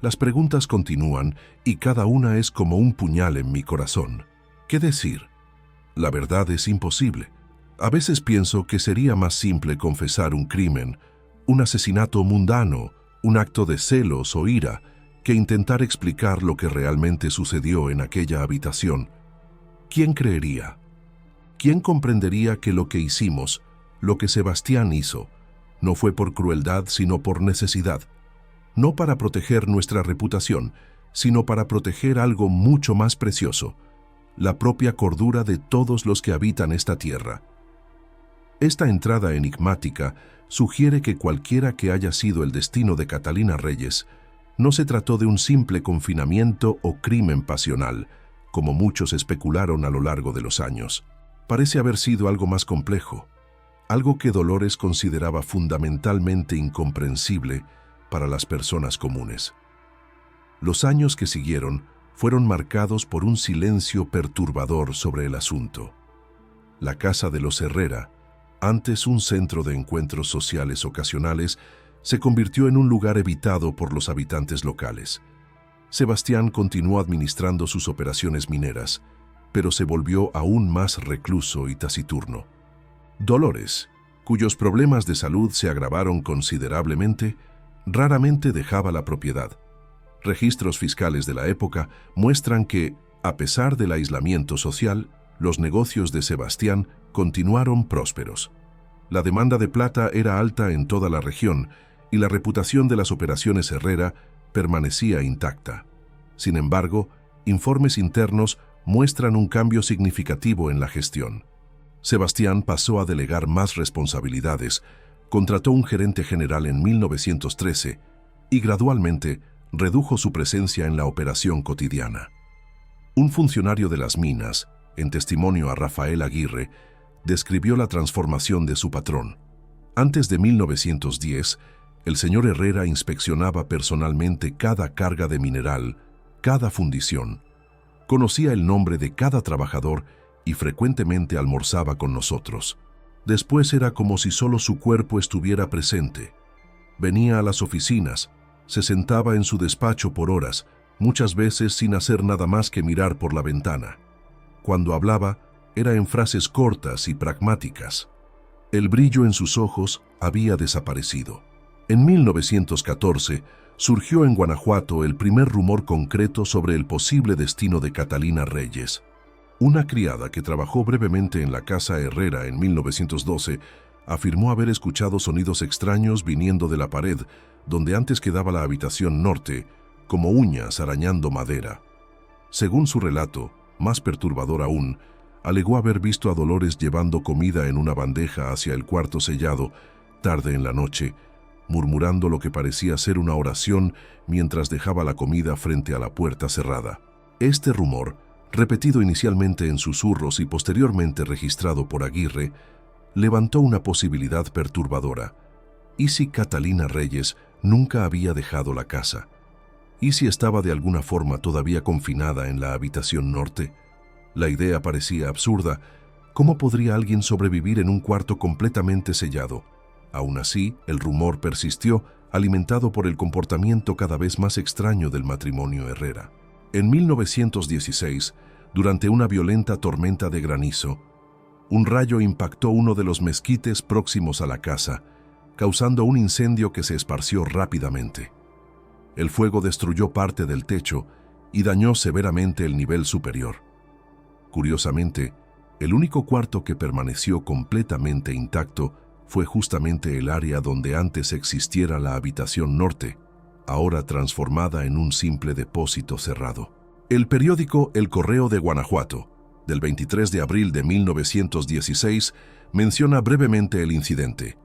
las preguntas continúan y cada una es como un puñal en mi corazón. ¿Qué decir? La verdad es imposible. A veces pienso que sería más simple confesar un crimen, un asesinato mundano, un acto de celos o ira, que intentar explicar lo que realmente sucedió en aquella habitación. ¿Quién creería? ¿Quién comprendería que lo que hicimos, lo que Sebastián hizo, no fue por crueldad sino por necesidad? No para proteger nuestra reputación, sino para proteger algo mucho más precioso, la propia cordura de todos los que habitan esta tierra. Esta entrada enigmática sugiere que cualquiera que haya sido el destino de Catalina Reyes, no se trató de un simple confinamiento o crimen pasional, como muchos especularon a lo largo de los años. Parece haber sido algo más complejo, algo que Dolores consideraba fundamentalmente incomprensible para las personas comunes. Los años que siguieron fueron marcados por un silencio perturbador sobre el asunto. La casa de los Herrera, antes un centro de encuentros sociales ocasionales, se convirtió en un lugar evitado por los habitantes locales. Sebastián continuó administrando sus operaciones mineras, pero se volvió aún más recluso y taciturno. Dolores, cuyos problemas de salud se agravaron considerablemente, raramente dejaba la propiedad. Registros fiscales de la época muestran que, a pesar del aislamiento social, los negocios de Sebastián continuaron prósperos. La demanda de plata era alta en toda la región y la reputación de las operaciones Herrera permanecía intacta. Sin embargo, informes internos muestran un cambio significativo en la gestión. Sebastián pasó a delegar más responsabilidades, contrató un gerente general en 1913 y gradualmente redujo su presencia en la operación cotidiana. Un funcionario de las minas, en testimonio a Rafael Aguirre, describió la transformación de su patrón. Antes de 1910, el señor Herrera inspeccionaba personalmente cada carga de mineral, cada fundición. Conocía el nombre de cada trabajador y frecuentemente almorzaba con nosotros. Después era como si solo su cuerpo estuviera presente. Venía a las oficinas, se sentaba en su despacho por horas, muchas veces sin hacer nada más que mirar por la ventana. Cuando hablaba, era en frases cortas y pragmáticas. El brillo en sus ojos había desaparecido. En 1914, surgió en Guanajuato el primer rumor concreto sobre el posible destino de Catalina Reyes. Una criada que trabajó brevemente en la casa Herrera en 1912 afirmó haber escuchado sonidos extraños viniendo de la pared donde antes quedaba la habitación norte, como uñas arañando madera. Según su relato, más perturbador aún, alegó haber visto a Dolores llevando comida en una bandeja hacia el cuarto sellado, tarde en la noche, murmurando lo que parecía ser una oración mientras dejaba la comida frente a la puerta cerrada. Este rumor, repetido inicialmente en susurros y posteriormente registrado por Aguirre, levantó una posibilidad perturbadora. ¿Y si Catalina Reyes nunca había dejado la casa? ¿Y si estaba de alguna forma todavía confinada en la habitación norte? La idea parecía absurda. ¿Cómo podría alguien sobrevivir en un cuarto completamente sellado? Aún así, el rumor persistió, alimentado por el comportamiento cada vez más extraño del matrimonio Herrera. En 1916, durante una violenta tormenta de granizo, un rayo impactó uno de los mezquites próximos a la casa, causando un incendio que se esparció rápidamente. El fuego destruyó parte del techo y dañó severamente el nivel superior. Curiosamente, el único cuarto que permaneció completamente intacto fue justamente el área donde antes existiera la habitación norte, ahora transformada en un simple depósito cerrado. El periódico El Correo de Guanajuato, del 23 de abril de 1916, menciona brevemente el incidente.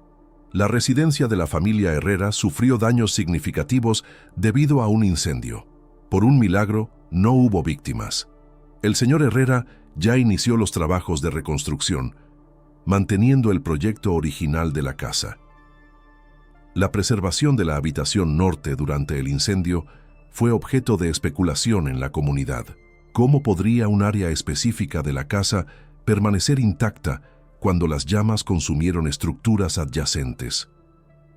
La residencia de la familia Herrera sufrió daños significativos debido a un incendio. Por un milagro, no hubo víctimas. El señor Herrera ya inició los trabajos de reconstrucción, manteniendo el proyecto original de la casa. La preservación de la habitación norte durante el incendio fue objeto de especulación en la comunidad. ¿Cómo podría un área específica de la casa permanecer intacta cuando las llamas consumieron estructuras adyacentes?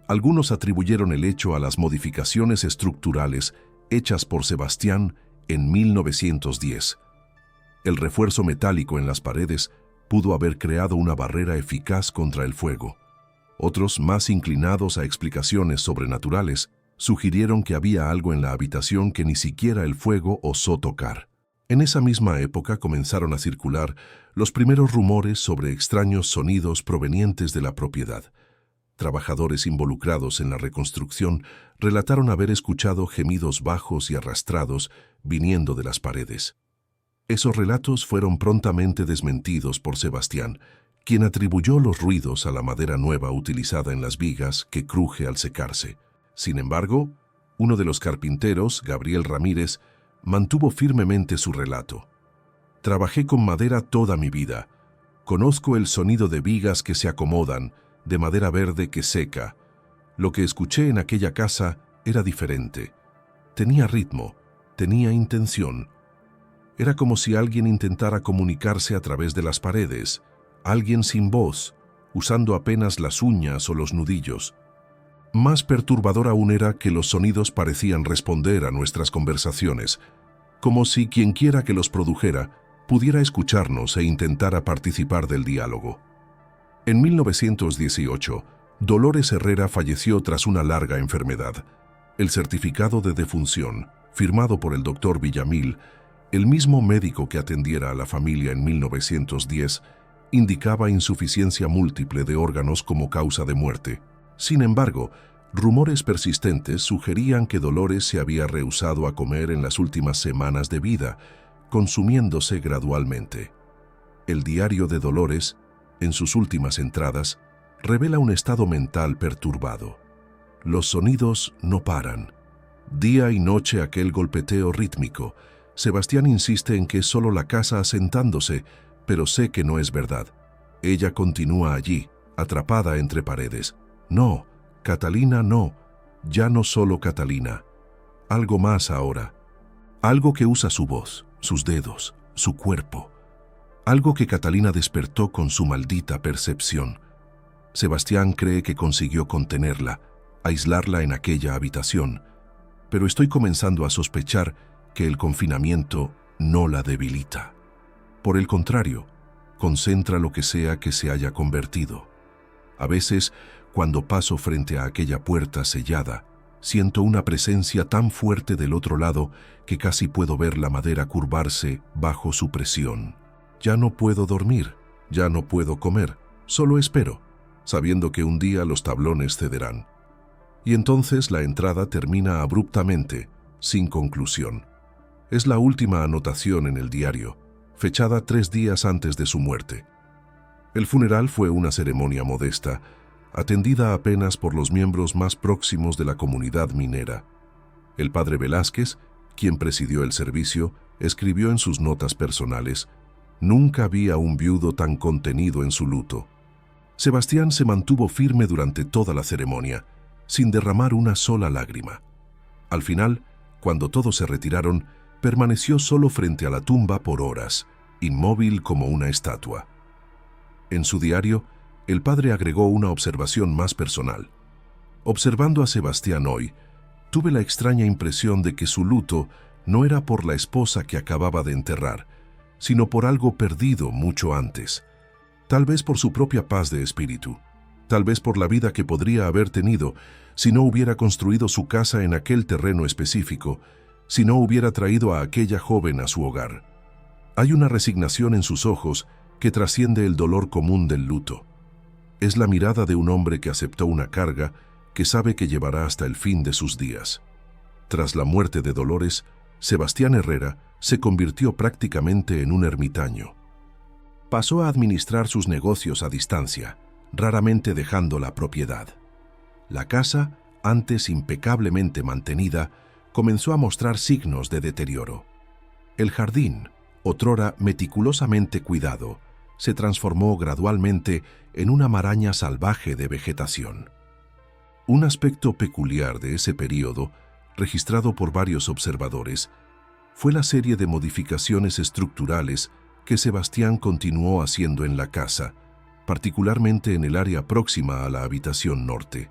Algunos atribuyeron el hecho a las modificaciones estructurales hechas por Sebastián en 1910. El refuerzo metálico en las paredes pudo haber creado una barrera eficaz contra el fuego. Otros, más inclinados a explicaciones sobrenaturales, sugirieron que había algo en la habitación que ni siquiera el fuego osó tocar. En esa misma época comenzaron a circular los primeros rumores sobre extraños sonidos provenientes de la propiedad. Trabajadores involucrados en la reconstrucción relataron haber escuchado gemidos bajos y arrastrados viniendo de las paredes. Esos relatos fueron prontamente desmentidos por Sebastián, quien atribuyó los ruidos a la madera nueva utilizada en las vigas que cruje al secarse. Sin embargo, uno de los carpinteros, Gabriel Ramírez, mantuvo firmemente su relato. Trabajé con madera toda mi vida. Conozco el sonido de vigas que se acomodan, de madera verde que seca. Lo que escuché en aquella casa era diferente. Tenía ritmo, tenía intención. Era como si alguien intentara comunicarse a través de las paredes, alguien sin voz, usando apenas las uñas o los nudillos. Más perturbador aún era que los sonidos parecían responder a nuestras conversaciones, como si quienquiera que los produjera pudiera escucharnos e intentara participar del diálogo. En 1918, Dolores Herrera falleció tras una larga enfermedad. El certificado de defunción, firmado por el doctor Villamil, el mismo médico que atendiera a la familia en 1910, indicaba insuficiencia múltiple de órganos como causa de muerte. Sin embargo, rumores persistentes sugerían que Dolores se había rehusado a comer en las últimas semanas de vida, consumiéndose gradualmente. El diario de Dolores, en sus últimas entradas, revela un estado mental perturbado. Los sonidos no paran. Día y noche aquel golpeteo rítmico. Sebastián insiste en que es solo la casa asentándose, pero sé que no es verdad. Ella continúa allí, atrapada entre paredes. No, Catalina no, ya no solo Catalina. Algo más ahora. Algo que usa su voz, sus dedos, su cuerpo. Algo que Catalina despertó con su maldita percepción. Sebastián cree que consiguió contenerla, aislarla en aquella habitación, pero estoy comenzando a sospechar que el confinamiento no la debilita. Por el contrario, concentra lo que sea que se haya convertido. A veces, cuando paso frente a aquella puerta sellada, siento una presencia tan fuerte del otro lado que casi puedo ver la madera curvarse bajo su presión. Ya no puedo dormir, ya no puedo comer, solo espero, sabiendo que un día los tablones cederán. Y entonces la entrada termina abruptamente, sin conclusión. Es la última anotación en el diario, fechada 3 días antes de su muerte. El funeral fue una ceremonia modesta, atendida apenas por los miembros más próximos de la comunidad minera. El padre Velázquez, quien presidió el servicio, escribió en sus notas personales: «Nunca vi a un viudo tan contenido en su luto». Sebastián se mantuvo firme durante toda la ceremonia, sin derramar una sola lágrima. Al final, cuando todos se retiraron, permaneció solo frente a la tumba por horas, inmóvil como una estatua. En su diario, el padre agregó una observación más personal. Observando a Sebastián hoy, tuve la extraña impresión de que su luto no era por la esposa que acababa de enterrar, sino por algo perdido mucho antes. Tal vez por su propia paz de espíritu, tal vez por la vida que podría haber tenido si no hubiera construido su casa en aquel terreno específico, si no hubiera traído a aquella joven a su hogar. Hay una resignación en sus ojos que trasciende el dolor común del luto. Es la mirada de un hombre que aceptó una carga que sabe que llevará hasta el fin de sus días. Tras la muerte de Dolores, Sebastián Herrera se convirtió prácticamente en un ermitaño. Pasó a administrar sus negocios a distancia, raramente dejando la propiedad. La casa, antes impecablemente mantenida, comenzó a mostrar signos de deterioro. El jardín, otrora meticulosamente cuidado, se transformó gradualmente en una maraña salvaje de vegetación. Un aspecto peculiar de ese período, registrado por varios observadores, fue la serie de modificaciones estructurales que Sebastián continuó haciendo en la casa, particularmente en el área próxima a la habitación norte.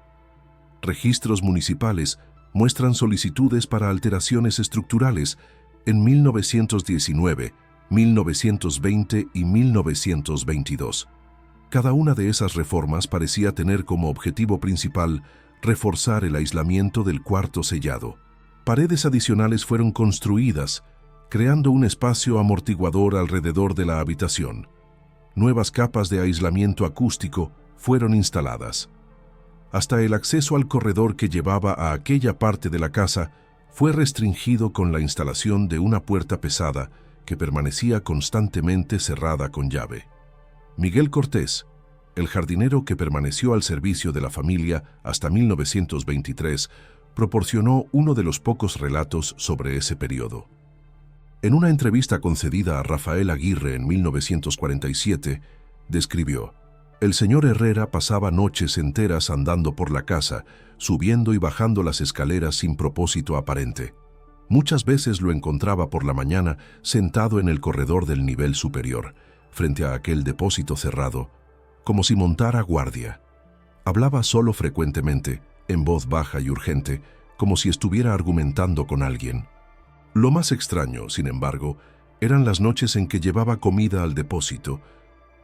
Registros municipales muestran solicitudes para alteraciones estructurales en 1919, 1920 y 1922. Cada una de esas reformas parecía tener como objetivo principal reforzar el aislamiento del cuarto sellado. Paredes adicionales fueron construidas, creando un espacio amortiguador alrededor de la habitación. Nuevas capas de aislamiento acústico fueron instaladas. Hasta el acceso al corredor que llevaba a aquella parte de la casa fue restringido con la instalación de una puerta pesada que permanecía constantemente cerrada con llave. Miguel Cortés, el jardinero que permaneció al servicio de la familia hasta 1923, proporcionó uno de los pocos relatos sobre ese periodo. En una entrevista concedida a Rafael Aguirre en 1947, describió: «El señor Herrera pasaba noches enteras andando por la casa, subiendo y bajando las escaleras sin propósito aparente. Muchas veces lo encontraba por la mañana sentado en el corredor del nivel superior, frente a aquel depósito cerrado, como si montara guardia. Hablaba solo frecuentemente, en voz baja y urgente, como si estuviera argumentando con alguien. Lo más extraño, sin embargo, eran las noches en que llevaba comida al depósito,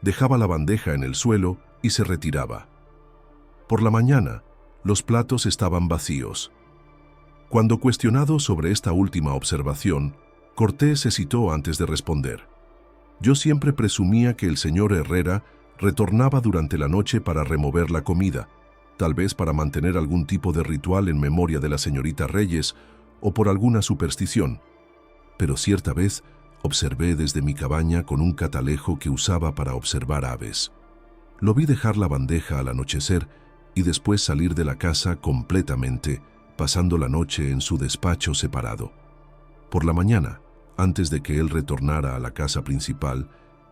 dejaba la bandeja en el suelo y se retiraba. Por la mañana, los platos estaban vacíos. Cuando cuestionado sobre esta última observación, Cortés hesitó antes de responder. Yo siempre presumía que el señor Herrera retornaba durante la noche para remover la comida, tal vez para mantener algún tipo de ritual en memoria de la señorita Reyes o por alguna superstición. Pero cierta vez observé desde mi cabaña con un catalejo que usaba para observar aves. Lo vi dejar la bandeja al anochecer y después salir de la casa completamente, pasando la noche en su despacho separado. Por la mañana, antes de que él retornara a la casa principal,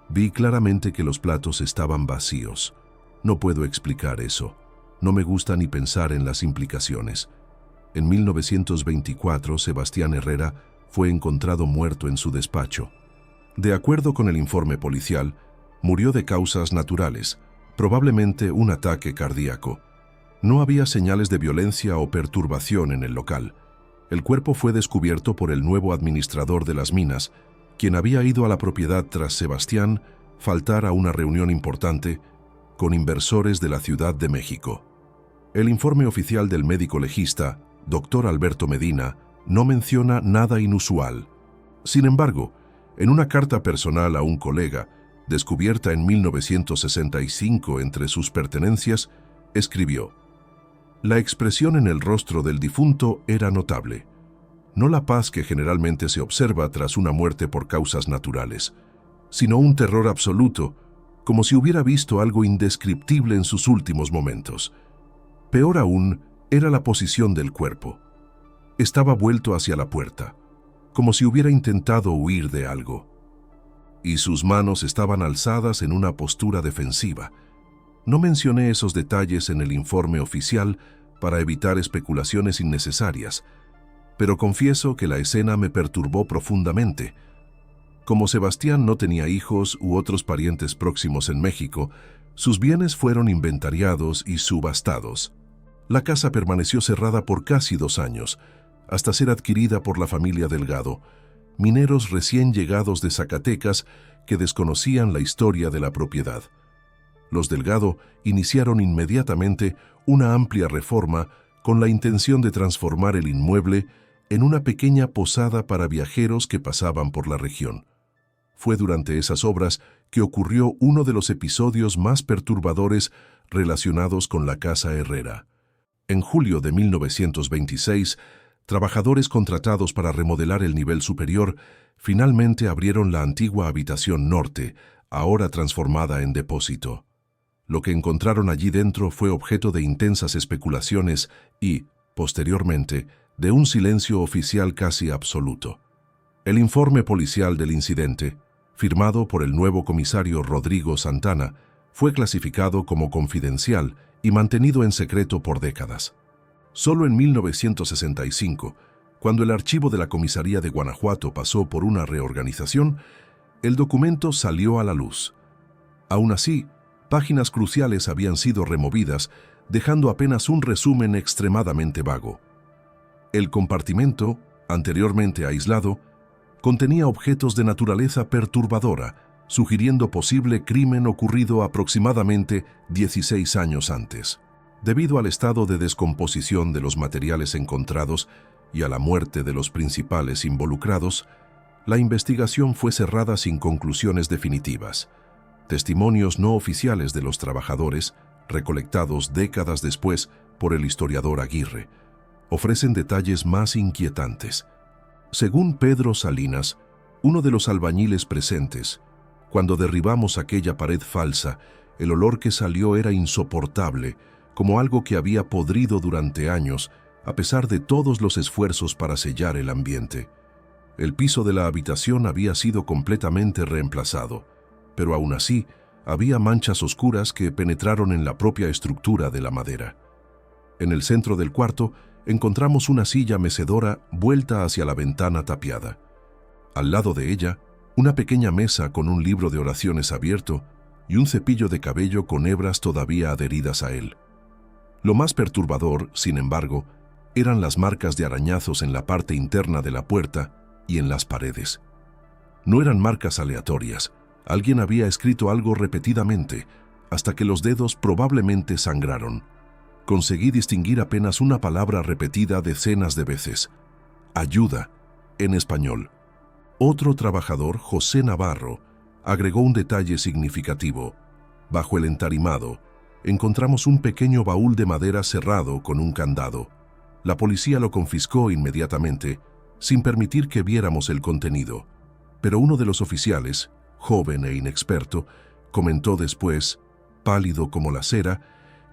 vi claramente que los platos estaban vacíos. No puedo explicar eso. No me gusta ni pensar en las implicaciones. En 1924, Sebastián Herrera fue encontrado muerto en su despacho. De acuerdo con el informe policial, murió de causas naturales, probablemente un ataque cardíaco. No había señales de violencia o perturbación en el local. El cuerpo fue descubierto por el nuevo administrador de las minas, quien había ido a la propiedad tras Sebastián faltar a una reunión importante con inversores de la Ciudad de México. El informe oficial del médico legista, Dr. Alberto Medina, no menciona nada inusual. Sin embargo, en una carta personal a un colega, descubierta en 1965 entre sus pertenencias, escribió: «La expresión en el rostro del difunto era notable. No la paz que generalmente se observa tras una muerte por causas naturales, sino un terror absoluto, como si hubiera visto algo indescriptible en sus últimos momentos. Peor aún era la posición del cuerpo. Estaba vuelto hacia la puerta, como si hubiera intentado huir de algo. Y sus manos estaban alzadas en una postura defensiva. No mencioné esos detalles en el informe oficial para evitar especulaciones innecesarias, pero confieso que la escena me perturbó profundamente. Como Sebastián no tenía hijos u otros parientes próximos en México, sus bienes fueron inventariados y subastados. La casa permaneció cerrada por casi 2 años, hasta ser adquirida por la familia Delgado, mineros recién llegados de Zacatecas que desconocían la historia de la propiedad. Los Delgado iniciaron inmediatamente una amplia reforma con la intención de transformar el inmueble en una pequeña posada para viajeros que pasaban por la región. Fue durante esas obras que ocurrió uno de los episodios más perturbadores relacionados con la Casa Herrera. En julio de 1926, trabajadores contratados para remodelar el nivel superior finalmente abrieron la antigua habitación norte, ahora transformada en depósito. Lo que encontraron allí dentro fue objeto de intensas especulaciones y, posteriormente, de un silencio oficial casi absoluto. El informe policial del incidente, firmado por el nuevo comisario Rodrigo Santana, fue clasificado como confidencial y mantenido en secreto por décadas. Solo en 1965, cuando el archivo de la comisaría de Guanajuato pasó por una reorganización, el documento salió a la luz. Aún así, páginas cruciales habían sido removidas, dejando apenas un resumen extremadamente vago. El compartimento, anteriormente aislado, contenía objetos de naturaleza perturbadora, sugiriendo posible crimen ocurrido aproximadamente 16 años antes. Debido al estado de descomposición de los materiales encontrados y a la muerte de los principales involucrados, la investigación fue cerrada sin conclusiones definitivas. Testimonios no oficiales de los trabajadores, recolectados décadas después por el historiador Aguirre, ofrecen detalles más inquietantes. Según Pedro Salinas, uno de los albañiles presentes, cuando derribamos aquella pared falsa, el olor que salió era insoportable, como algo que había podrido durante años, a pesar de todos los esfuerzos para sellar el ambiente. El piso de la habitación había sido completamente reemplazado, pero aún así había manchas oscuras que penetraron en la propia estructura de la madera. En el centro del cuarto encontramos una silla mecedora vuelta hacia la ventana tapiada. Al lado de ella, una pequeña mesa con un libro de oraciones abierto y un cepillo de cabello con hebras todavía adheridas a él. Lo más perturbador, sin embargo, eran las marcas de arañazos en la parte interna de la puerta y en las paredes. No eran marcas aleatorias. Alguien había escrito algo repetidamente, hasta que los dedos probablemente sangraron. Conseguí distinguir apenas una palabra repetida decenas de veces: ayuda, en español. Otro trabajador, José Navarro, agregó un detalle significativo. Bajo el entarimado, encontramos un pequeño baúl de madera cerrado con un candado. La policía lo confiscó inmediatamente, sin permitir que viéramos el contenido. Pero uno de los oficiales, joven e inexperto, comentó después, pálido como la cera,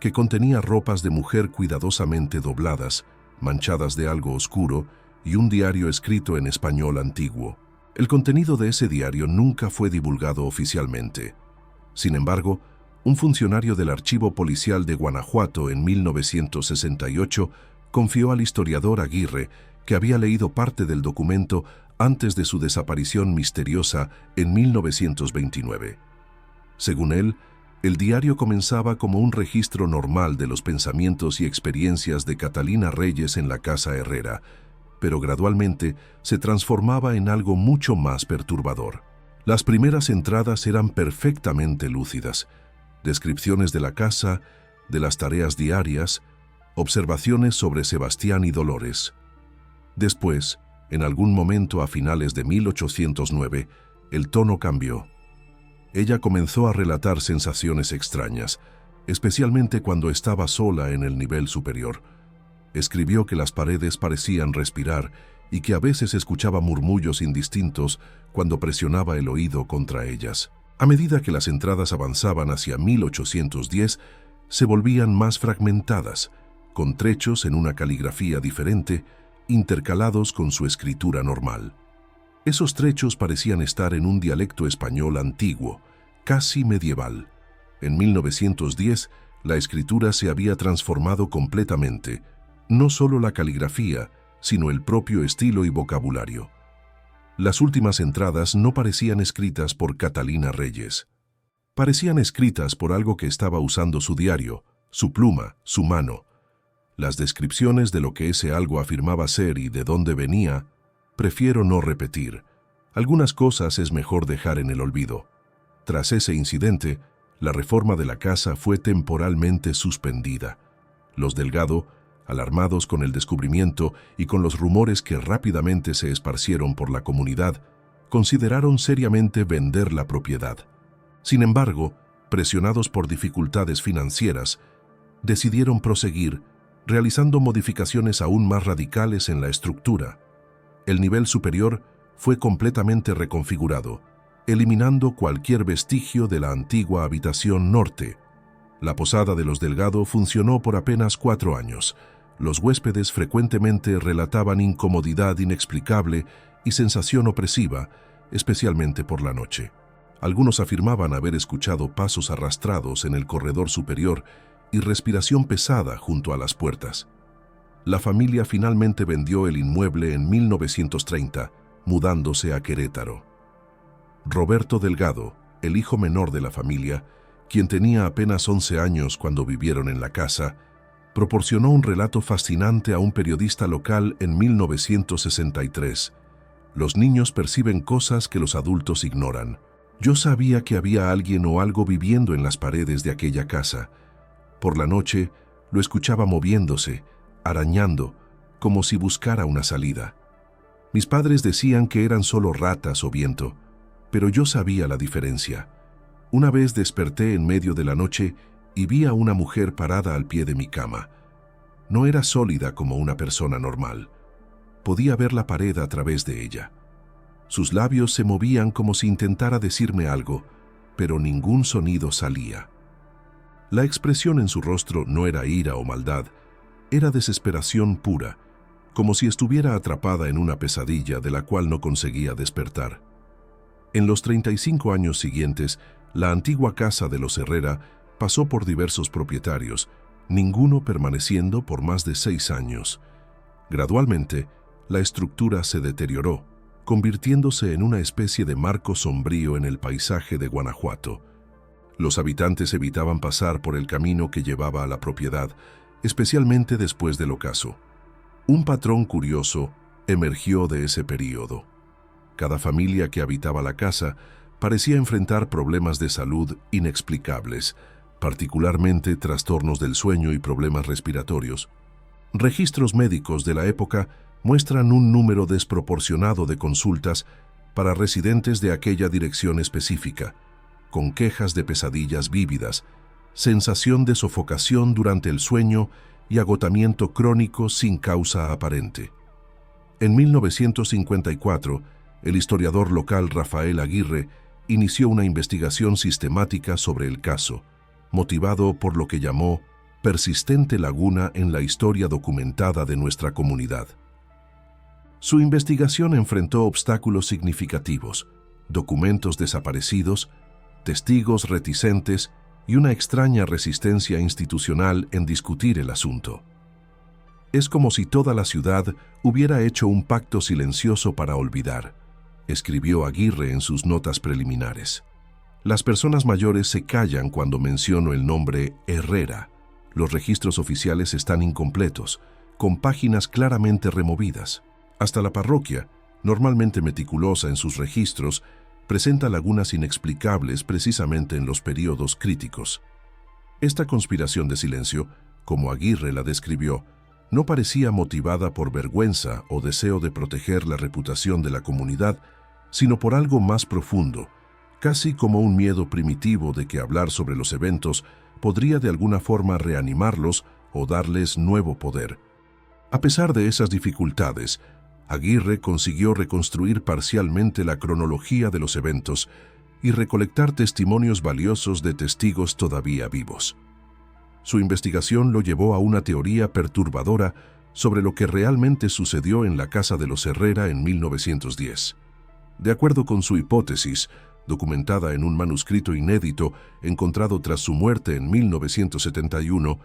que contenía ropas de mujer cuidadosamente dobladas, manchadas de algo oscuro, y un diario escrito en español antiguo. El contenido de ese diario nunca fue divulgado oficialmente. Sin embargo, un funcionario del Archivo Policial de Guanajuato en 1968 confió al historiador Aguirre que había leído parte del documento antes de su desaparición misteriosa en 1929. Según él, el diario comenzaba como un registro normal de los pensamientos y experiencias de Catalina Reyes en la Casa Herrera, pero gradualmente se transformaba en algo mucho más perturbador. Las primeras entradas eran perfectamente lúcidas: descripciones de la casa, de las tareas diarias, observaciones sobre Sebastián y Dolores. Después, en algún momento a finales de 1809, el tono cambió. Ella comenzó a relatar sensaciones extrañas, especialmente cuando estaba sola en el nivel superior. Escribió que las paredes parecían respirar y que a veces escuchaba murmullos indistintos cuando presionaba el oído contra ellas. A medida que las entradas avanzaban hacia 1810, se volvían más fragmentadas, con trechos en una caligrafía diferente, intercalados con su escritura normal. Esos trechos parecían estar en un dialecto español antiguo, casi medieval. En 1910, la escritura se había transformado completamente, no solo la caligrafía, sino el propio estilo y vocabulario. Las últimas entradas no parecían escritas por Catalina Reyes. Parecían escritas por algo que estaba usando su diario, su pluma, su mano. Las descripciones de lo que ese algo afirmaba ser y de dónde venía, prefiero no repetir. Algunas cosas es mejor dejar en el olvido. Tras ese incidente, la reforma de la casa fue temporalmente suspendida. Los Delgado, alarmados con el descubrimiento y con los rumores que rápidamente se esparcieron por la comunidad, consideraron seriamente vender la propiedad. Sin embargo, presionados por dificultades financieras, decidieron proseguir, realizando modificaciones aún más radicales en la estructura. El nivel superior fue completamente reconfigurado, eliminando cualquier vestigio de la antigua habitación norte. La posada de los Delgado funcionó por apenas 4 años. Los huéspedes frecuentemente relataban incomodidad inexplicable y sensación opresiva, especialmente por la noche. Algunos afirmaban haber escuchado pasos arrastrados en el corredor superior y respiración pesada junto a las puertas. La familia finalmente vendió el inmueble en 1930, mudándose a Querétaro. Roberto Delgado, el hijo menor de la familia, quien tenía apenas 11 años cuando vivieron en la casa, proporcionó un relato fascinante a un periodista local en 1963. Los niños perciben cosas que los adultos ignoran. Yo sabía que había alguien o algo viviendo en las paredes de aquella casa. Por la noche, lo escuchaba moviéndose, arañando, como si buscara una salida. Mis padres decían que eran solo ratas o viento, pero yo sabía la diferencia. Una vez desperté en medio de la noche y vi a una mujer parada al pie de mi cama. No era sólida como una persona normal. Podía ver la pared a través de ella. Sus labios se movían como si intentara decirme algo, pero ningún sonido salía. La expresión en su rostro no era ira o maldad, era desesperación pura, como si estuviera atrapada en una pesadilla de la cual no conseguía despertar. En los 35 años siguientes, la antigua casa de los Herrera pasó por diversos propietarios, ninguno permaneciendo por más de 6 años. Gradualmente, la estructura se deterioró, convirtiéndose en una especie de marco sombrío en el paisaje de Guanajuato. Los habitantes evitaban pasar por el camino que llevaba a la propiedad, especialmente después del ocaso. Un patrón curioso emergió de ese período. Cada familia que habitaba la casa parecía enfrentar problemas de salud inexplicables, particularmente trastornos del sueño y problemas respiratorios. Registros médicos de la época muestran un número desproporcionado de consultas para residentes de aquella dirección específica, con quejas de pesadillas vívidas, sensación de sofocación durante el sueño y agotamiento crónico sin causa aparente. En 1954, el historiador local Rafael Aguirre inició una investigación sistemática sobre el caso, motivado por lo que llamó persistente laguna en la historia documentada de nuestra comunidad. Su investigación enfrentó obstáculos significativos, documentos desaparecidos, testigos reticentes y una extraña resistencia institucional en discutir el asunto. Es como si toda la ciudad hubiera hecho un pacto silencioso para olvidar, escribió Aguirre en sus notas preliminares. Las personas mayores se callan cuando menciono el nombre Herrera. Los registros oficiales están incompletos, con páginas claramente removidas. Hasta la parroquia, normalmente meticulosa en sus registros, presenta lagunas inexplicables precisamente en los periodos críticos. Esta conspiración de silencio, como Aguirre la describió, no parecía motivada por vergüenza o deseo de proteger la reputación de la comunidad, sino por algo más profundo, casi como un miedo primitivo de que hablar sobre los eventos podría de alguna forma reanimarlos o darles nuevo poder. A pesar de esas dificultades, Aguirre consiguió reconstruir parcialmente la cronología de los eventos y recolectar testimonios valiosos de testigos todavía vivos. Su investigación lo llevó a una teoría perturbadora sobre lo que realmente sucedió en la casa de los Herrera en 1910. De acuerdo con su hipótesis, documentada en un manuscrito inédito encontrado tras su muerte en 1971,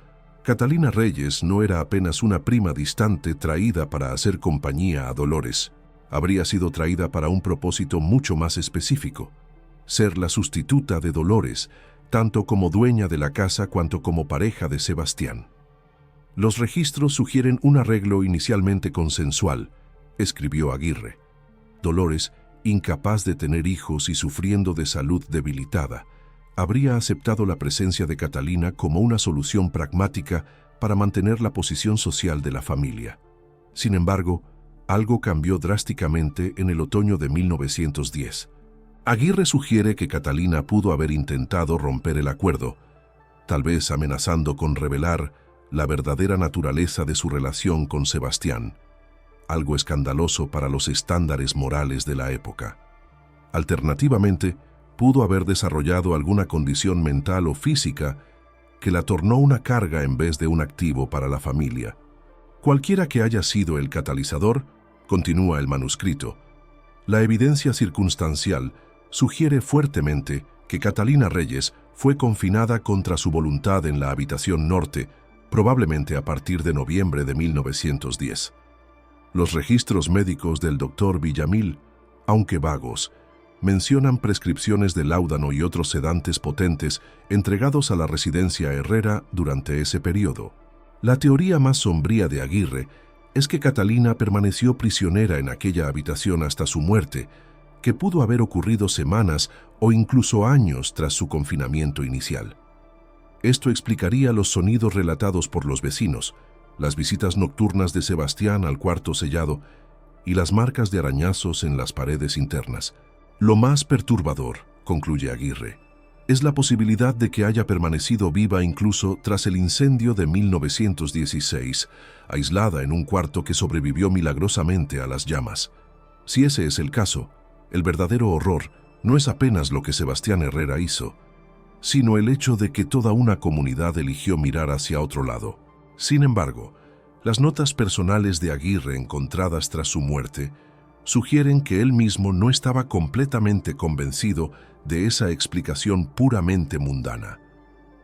Catalina Reyes no era apenas una prima distante traída para hacer compañía a Dolores. Habría sido traída para un propósito mucho más específico: ser la sustituta de Dolores, tanto como dueña de la casa cuanto como pareja de Sebastián. Los registros sugieren un arreglo inicialmente consensual, escribió Aguirre. Dolores, incapaz de tener hijos y sufriendo de salud debilitada, habría aceptado la presencia de Catalina como una solución pragmática para mantener la posición social de la familia. Sin embargo, algo cambió drásticamente en el otoño de 1910. Aguirre sugiere que Catalina pudo haber intentado romper el acuerdo, tal vez amenazando con revelar la verdadera naturaleza de su relación con Sebastián, algo escandaloso para los estándares morales de la época. Alternativamente, pudo haber desarrollado alguna condición mental o física que la tornó una carga en vez de un activo para la familia. Cualquiera que haya sido el catalizador, continúa el manuscrito, la evidencia circunstancial sugiere fuertemente que Catalina Reyes fue confinada contra su voluntad en la habitación norte, probablemente a partir de noviembre de 1910. Los registros médicos del doctor Villamil, aunque vagos, mencionan prescripciones de láudano y otros sedantes potentes entregados a la residencia Herrera durante ese periodo. La teoría más sombría de Aguirre es que Catalina permaneció prisionera en aquella habitación hasta su muerte, que pudo haber ocurrido semanas o incluso años tras su confinamiento inicial. Esto explicaría los sonidos relatados por los vecinos, las visitas nocturnas de Sebastián al cuarto sellado y las marcas de arañazos en las paredes internas. Lo más perturbador, concluye Aguirre, es la posibilidad de que haya permanecido viva incluso tras el incendio de 1916, aislada en un cuarto que sobrevivió milagrosamente a las llamas. Si ese es el caso, el verdadero horror no es apenas lo que Sebastián Herrera hizo, sino el hecho de que toda una comunidad eligió mirar hacia otro lado. Sin embargo, las notas personales de Aguirre encontradas tras su muerte sugieren que él mismo no estaba completamente convencido de esa explicación puramente mundana.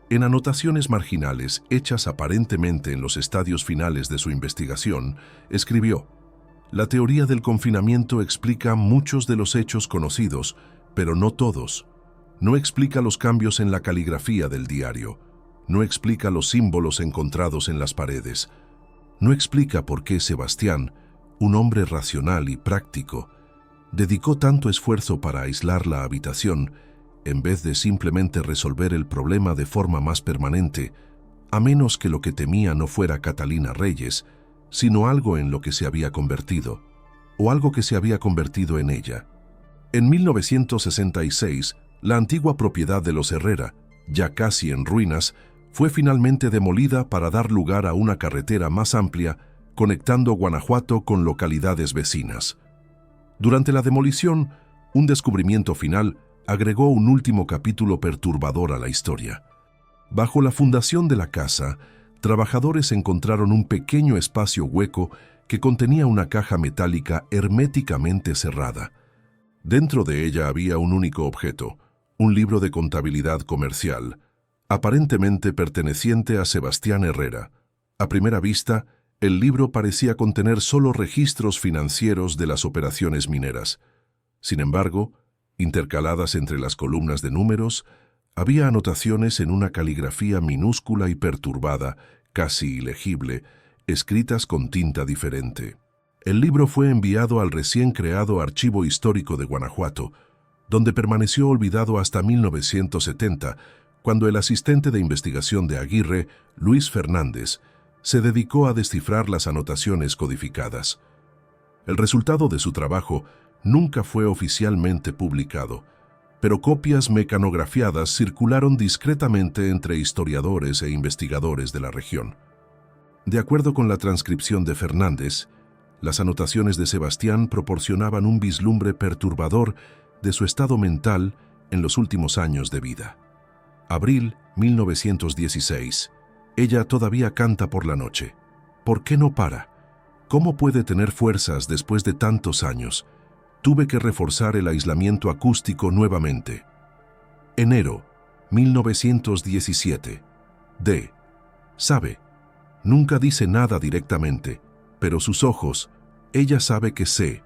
En anotaciones marginales, hechas aparentemente en los estadios finales de su investigación, escribió: «La teoría del confinamiento explica muchos de los hechos conocidos, pero no todos. No explica los cambios en la caligrafía del diario. No explica los símbolos encontrados en las paredes. No explica por qué Sebastián, un hombre racional y práctico, dedicó tanto esfuerzo para aislar la habitación en vez de simplemente resolver el problema de forma más permanente, a menos que lo que temía no fuera Catalina Reyes, sino algo en lo que se había convertido, o algo que se había convertido en ella. En 1966, la antigua propiedad de los Herrera, ya casi en ruinas, fue finalmente demolida para dar lugar a una carretera más amplia conectando Guanajuato con localidades vecinas. Durante la demolición, un descubrimiento final agregó un último capítulo perturbador a la historia. Bajo la fundación de la casa, trabajadores encontraron un pequeño espacio hueco que contenía una caja metálica herméticamente cerrada. Dentro de ella había un único objeto, un libro de contabilidad comercial, aparentemente perteneciente a Sebastián Herrera. A primera vista, el libro parecía contener solo registros financieros de las operaciones mineras. Sin embargo, intercaladas entre las columnas de números, había anotaciones en una caligrafía minúscula y perturbada, casi ilegible, escritas con tinta diferente. El libro fue enviado al recién creado Archivo Histórico de Guanajuato, donde permaneció olvidado hasta 1970, cuando el asistente de investigación de Aguirre, Luis Fernández, se dedicó a descifrar las anotaciones codificadas. El resultado de su trabajo nunca fue oficialmente publicado, pero copias mecanografiadas circularon discretamente entre historiadores e investigadores de la región. De acuerdo con la transcripción de Fernández, las anotaciones de Sebastián proporcionaban un vislumbre perturbador de su estado mental en los últimos años de vida. Abril 1916. Ella todavía canta por la noche. ¿Por qué no para? ¿Cómo puede tener fuerzas después de tantos años? Tuve que reforzar el aislamiento acústico nuevamente. Enero 1917. D. Sabe. Nunca dice nada directamente, pero sus ojos, ella sabe que sé.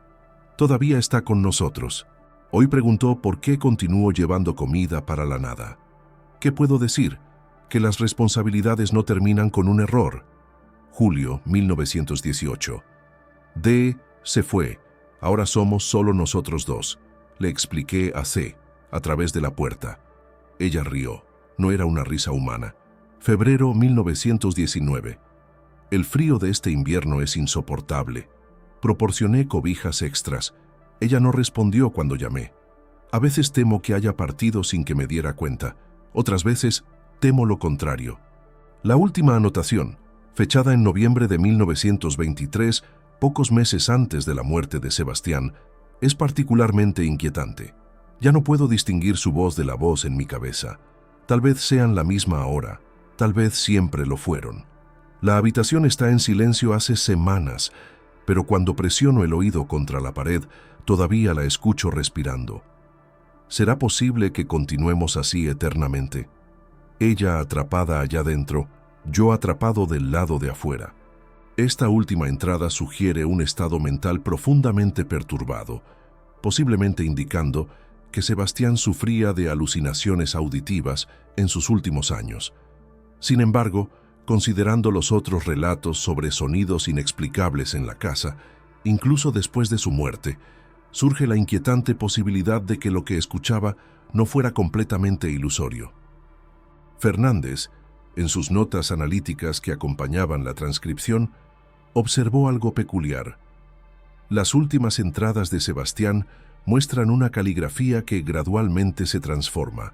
Todavía está con nosotros. Hoy preguntó por qué continúo llevando comida para la nada. ¿Qué puedo decir? Que las responsabilidades no terminan con un error. Julio 1918. D. se fue. Ahora somos solo nosotros dos. Le expliqué a C. a través de la puerta. Ella rió. No era una risa humana. Febrero 1919. El frío de este invierno es insoportable. Proporcioné cobijas extras. Ella no respondió cuando llamé. A veces temo que haya partido sin que me diera cuenta. Otras veces temo lo contrario. La última anotación, fechada en noviembre de 1923, pocos meses antes de la muerte de Sebastián, es particularmente inquietante. Ya no puedo distinguir su voz de la voz en mi cabeza. Tal vez sean la misma ahora, tal vez siempre lo fueron. La habitación está en silencio hace semanas, pero cuando presiono el oído contra la pared, todavía la escucho respirando. ¿Será posible que continuemos así eternamente? Ella atrapada allá dentro, yo atrapado del lado de afuera. Esta última entrada sugiere un estado mental profundamente perturbado, posiblemente indicando que Sebastián sufría de alucinaciones auditivas en sus últimos años. Sin embargo, considerando los otros relatos sobre sonidos inexplicables en la casa, incluso después de su muerte, surge la inquietante posibilidad de que lo que escuchaba no fuera completamente ilusorio. Fernández, en sus notas analíticas que acompañaban la transcripción, observó algo peculiar. Las últimas entradas de Sebastián muestran una caligrafía que gradualmente se transforma.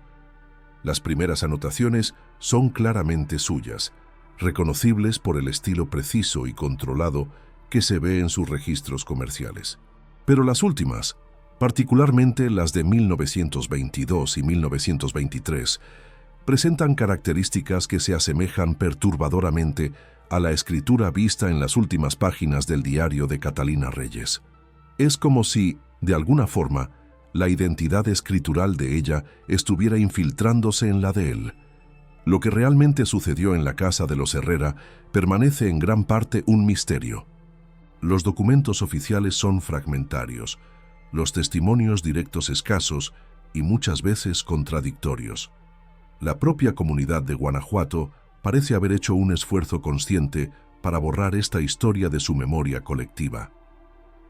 Las primeras anotaciones son claramente suyas, reconocibles por el estilo preciso y controlado que se ve en sus registros comerciales. Pero las últimas, particularmente las de 1922 y 1923, presentan características que se asemejan perturbadoramente a la escritura vista en las últimas páginas del diario de Catalina Reyes. Es como si, de alguna forma, la identidad escritural de ella estuviera infiltrándose en la de él. Lo que realmente sucedió en la casa de los Herrera permanece en gran parte un misterio. Los documentos oficiales son fragmentarios, los testimonios directos escasos y muchas veces contradictorios. La propia comunidad de Guanajuato parece haber hecho un esfuerzo consciente para borrar esta historia de su memoria colectiva.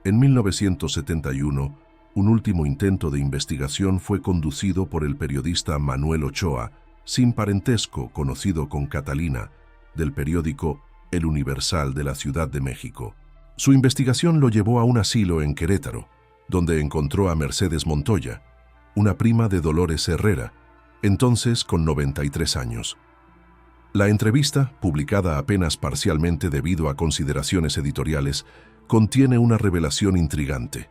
En 1971, Un último intento de investigación fue conducido por el periodista Manuel Ochoa, sin parentesco, conocido con Catalina, del periódico El Universal de la Ciudad de México. Su investigación lo llevó a un asilo en Querétaro, donde encontró a Mercedes Montoya, una prima de Dolores Herrera, entonces con 93 años. La entrevista, publicada apenas parcialmente debido a consideraciones editoriales, contiene una revelación intrigante.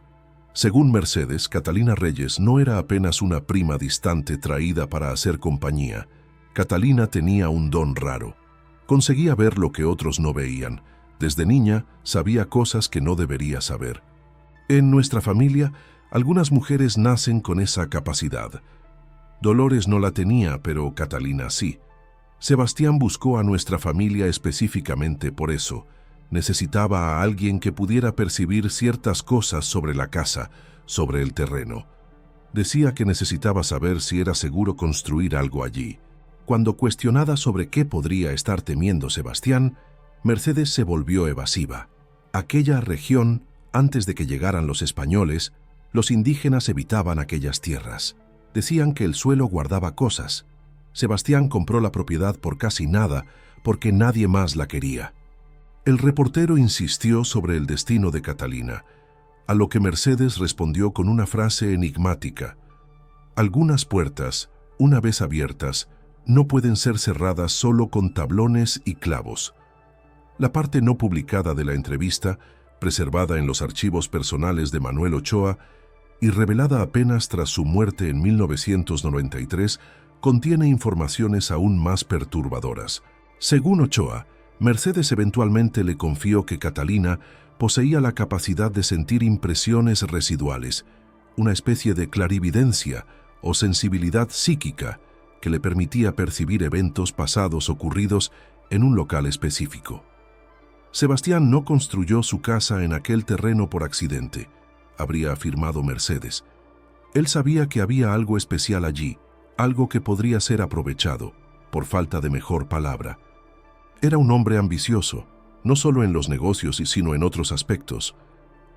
Según Mercedes, Catalina Reyes no era apenas una prima distante traída para hacer compañía. Catalina tenía un don raro. Conseguía ver lo que otros no veían. Desde niña sabía cosas que no debería saber. En nuestra familia, algunas mujeres nacen con esa capacidad. Dolores no la tenía, pero Catalina sí. Sebastián buscó a nuestra familia específicamente por eso. Necesitaba a alguien que pudiera percibir ciertas cosas sobre la casa, sobre el terreno. Decía que necesitaba saber si era seguro construir algo allí. Cuando cuestionada sobre qué podría estar temiendo Sebastián, Mercedes se volvió evasiva. Aquella región, antes de que llegaran los españoles, los indígenas evitaban aquellas tierras. Decían que el suelo guardaba cosas. Sebastián compró la propiedad por casi nada, porque nadie más la quería. El reportero insistió sobre el destino de Catalina, a lo que Mercedes respondió con una frase enigmática. Algunas puertas, una vez abiertas, no pueden ser cerradas solo con tablones y clavos. La parte no publicada de la entrevista, preservada en los archivos personales de Manuel Ochoa y revelada apenas tras su muerte en 1993, contiene informaciones aún más perturbadoras. Según Ochoa, Mercedes eventualmente le confió que Catalina poseía la capacidad de sentir impresiones residuales, una especie de clarividencia o sensibilidad psíquica que le permitía percibir eventos pasados ocurridos en un local específico. Sebastián no construyó su casa en aquel terreno por accidente, habría afirmado Mercedes. Él sabía que había algo especial allí, algo que podría ser aprovechado, por falta de mejor palabra. Era un hombre ambicioso, no solo en los negocios sino en otros aspectos.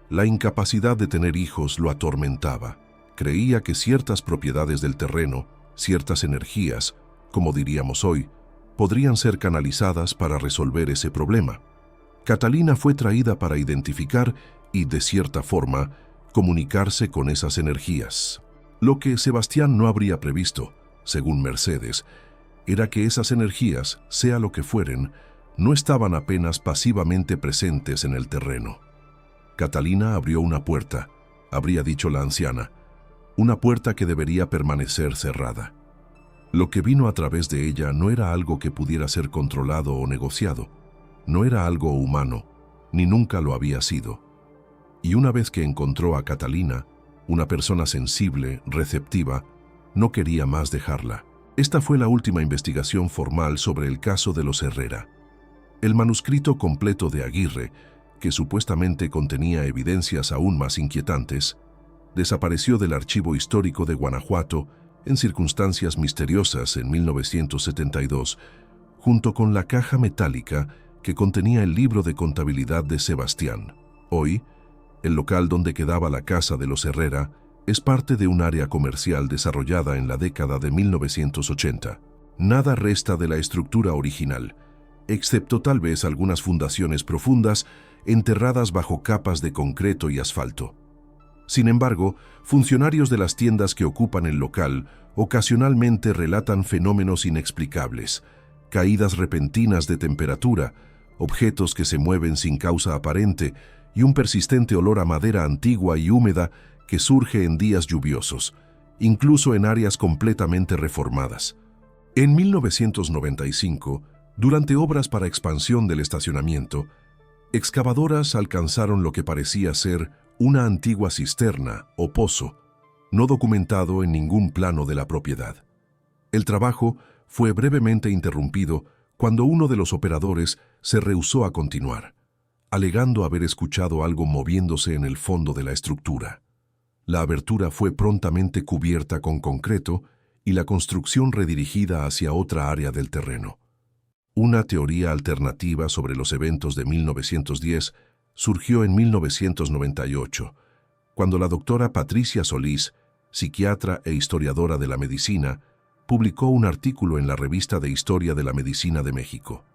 La incapacidad de tener hijos lo atormentaba. Creía que ciertas propiedades del terreno, ciertas energías, como diríamos hoy, podrían ser canalizadas para resolver ese problema. Catalina fue traída para identificar y, de cierta forma, comunicarse con esas energías. Lo que Sebastián no habría previsto, según Mercedes, era que esas energías, sea lo que fueren, no estaban apenas pasivamente presentes en el terreno. Catalina abrió una puerta, habría dicho la anciana, una puerta que debería permanecer cerrada. Lo que vino a través de ella no era algo que pudiera ser controlado o negociado, no era algo humano, ni nunca lo había sido. Y una vez que encontró a Catalina, una persona sensible, receptiva, no quería más dejarla. Esta fue la última investigación formal sobre el caso de los Herrera. El manuscrito completo de Aguirre, que supuestamente contenía evidencias aún más inquietantes, desapareció del Archivo Histórico de Guanajuato en circunstancias misteriosas en 1972, junto con la caja metálica que contenía el libro de contabilidad de Sebastián. Hoy, el local donde quedaba la casa de los Herrera es parte de un área comercial desarrollada en la década de 1980. Nada resta de la estructura original, excepto tal vez algunas fundaciones profundas enterradas bajo capas de concreto y asfalto. Sin embargo, funcionarios de las tiendas que ocupan el local ocasionalmente relatan fenómenos inexplicables, caídas repentinas de temperatura, objetos que se mueven sin causa aparente y un persistente olor a madera antigua y húmeda que surge en días lluviosos, incluso en áreas completamente reformadas. En 1995, durante obras para expansión del estacionamiento, excavadoras alcanzaron lo que parecía ser una antigua cisterna o pozo, no documentado en ningún plano de la propiedad. El trabajo fue brevemente interrumpido cuando uno de los operadores se rehusó a continuar, alegando haber escuchado algo moviéndose en el fondo de la estructura. La abertura fue prontamente cubierta con concreto y la construcción redirigida hacia otra área del terreno. Una teoría alternativa sobre los eventos de 1910 surgió en 1998, cuando la doctora Patricia Solís, psiquiatra e historiadora de la medicina, publicó un artículo en la Revista de Historia de la Medicina de México.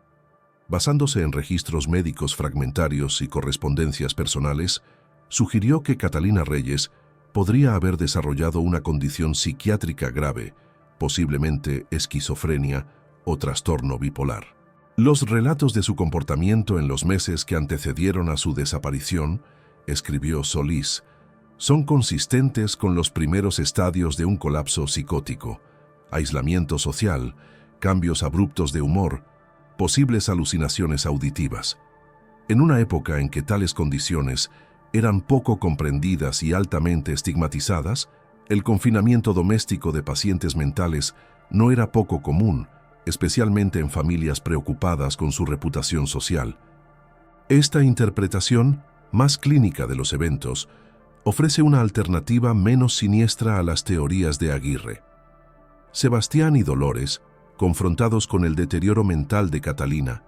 Basándose en registros médicos fragmentarios y correspondencias personales, sugirió que Catalina Reyes podría haber desarrollado una condición psiquiátrica grave, posiblemente esquizofrenia o trastorno bipolar. Los relatos de su comportamiento en los meses que antecedieron a su desaparición, escribió Solís, son consistentes con los primeros estadios de un colapso psicótico, aislamiento social, cambios abruptos de humor, posibles alucinaciones auditivas. En una época en que tales condiciones eran poco comprendidas y altamente estigmatizadas, el confinamiento doméstico de pacientes mentales no era poco común, especialmente en familias preocupadas con su reputación social. Esta interpretación, más clínica de los eventos, ofrece una alternativa menos siniestra a las teorías de Aguirre. Sebastián y Dolores, confrontados con el deterioro mental de Catalina,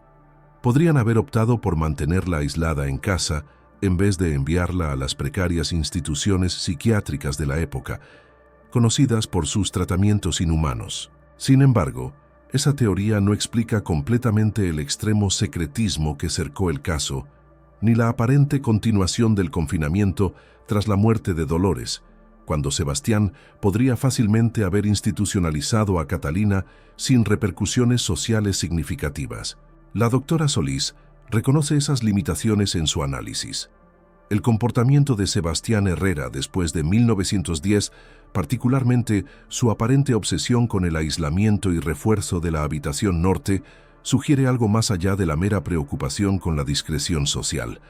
podrían haber optado por mantenerla aislada en casa en vez de enviarla a las precarias instituciones psiquiátricas de la época, conocidas por sus tratamientos inhumanos. Sin embargo, esa teoría no explica completamente el extremo secretismo que cercó el caso, ni la aparente continuación del confinamiento tras la muerte de Dolores, cuando Sebastián podría fácilmente haber institucionalizado a Catalina sin repercusiones sociales significativas. La doctora Solís reconoce esas limitaciones en su análisis. El comportamiento de Sebastián Herrera después de 1910, particularmente su aparente obsesión con el aislamiento y refuerzo de la habitación norte, sugiere algo más allá de la mera preocupación con la discreción social.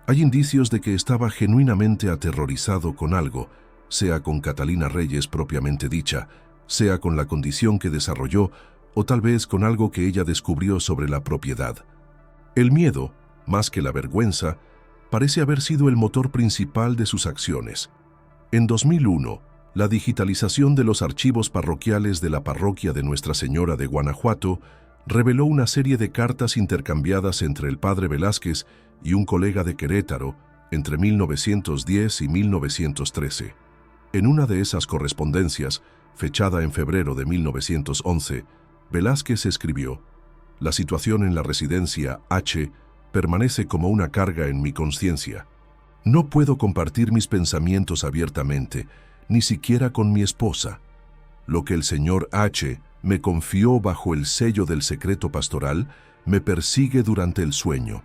Hay indicios de que estaba genuinamente aterrorizado con algo, sea con Catalina Reyes propiamente dicha, sea con la condición que desarrolló o tal vez con algo que ella descubrió sobre la propiedad. El miedo, más que la vergüenza, parece haber sido el motor principal de sus acciones. En 2001, la digitalización de los archivos parroquiales de la parroquia de Nuestra Señora de Guanajuato reveló una serie de cartas intercambiadas entre el padre Velázquez y un colega de Querétaro entre 1910 y 1913. En una de esas correspondencias, fechada en febrero de 1911, Velázquez escribió: «La situación en la residencia H permanece como una carga en mi conciencia. No puedo compartir mis pensamientos abiertamente, ni siquiera con mi esposa. Lo que el señor H me confió bajo el sello del secreto pastoral me persigue durante el sueño.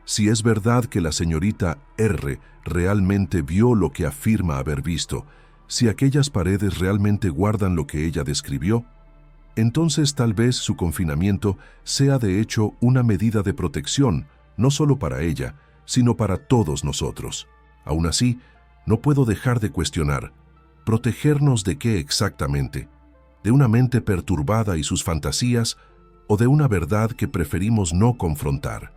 Si es verdad que la señorita R realmente vio lo que afirma haber visto, si aquellas paredes realmente guardan lo que ella describió, entonces tal vez su confinamiento sea de hecho una medida de protección, no solo para ella, sino para todos nosotros. Aún así, no puedo dejar de cuestionar, ¿protegernos de qué exactamente? ¿De una mente perturbada y sus fantasías, o de una verdad que preferimos no confrontar?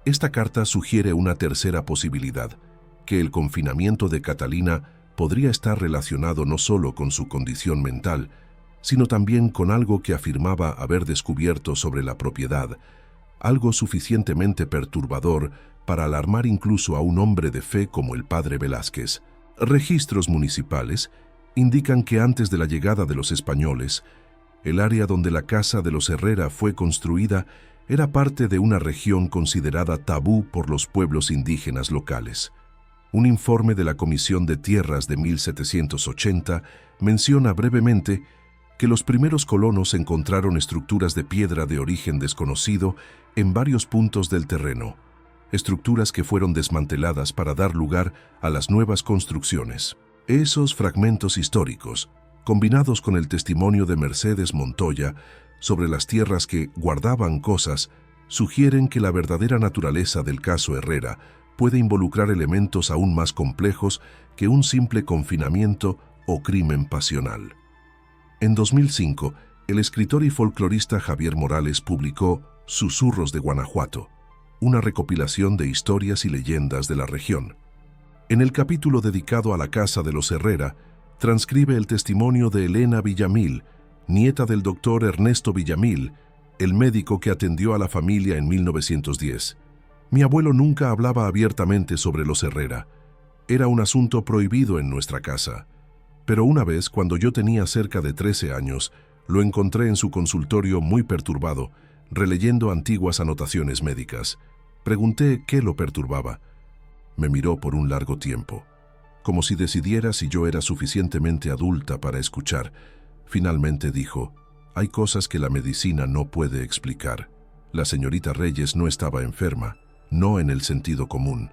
Esta carta sugiere una tercera posibilidad, que el confinamiento de Catalina podría estar relacionado no solo con su condición mental, sino también con algo que afirmaba haber descubierto sobre la propiedad, algo suficientemente perturbador para alarmar incluso a un hombre de fe como el padre Velázquez. Registros municipales indican que antes de la llegada de los españoles, el área donde la casa de los Herrera fue construida era parte de una región considerada tabú por los pueblos indígenas locales. Un informe de la Comisión de Tierras de 1780 menciona brevemente que los primeros colonos encontraron estructuras de piedra de origen desconocido en varios puntos del terreno, estructuras que fueron desmanteladas para dar lugar a las nuevas construcciones. Esos fragmentos históricos, combinados con el testimonio de Mercedes Montoya sobre las tierras que guardaban cosas, sugieren que la verdadera naturaleza del caso Herrera puede involucrar elementos aún más complejos que un simple confinamiento o crimen pasional. En 2005, el escritor y folclorista Javier Morales publicó Susurros de Guanajuato, una recopilación de historias y leyendas de la región. En el capítulo dedicado a la casa de los Herrera, transcribe el testimonio de Elena Villamil, nieta del doctor Ernesto Villamil, el médico que atendió a la familia en 1910. Mi abuelo nunca hablaba abiertamente sobre los Herrera. Era un asunto prohibido en nuestra casa, pero una vez, cuando yo tenía cerca de 13 años, lo encontré en su consultorio muy perturbado, releyendo antiguas anotaciones médicas. Pregunté qué lo perturbaba. Me miró por un largo tiempo, como si decidiera si yo era suficientemente adulta para escuchar. Finalmente dijo: «Hay cosas que la medicina no puede explicar. La señorita Reyes no estaba enferma, no en el sentido común.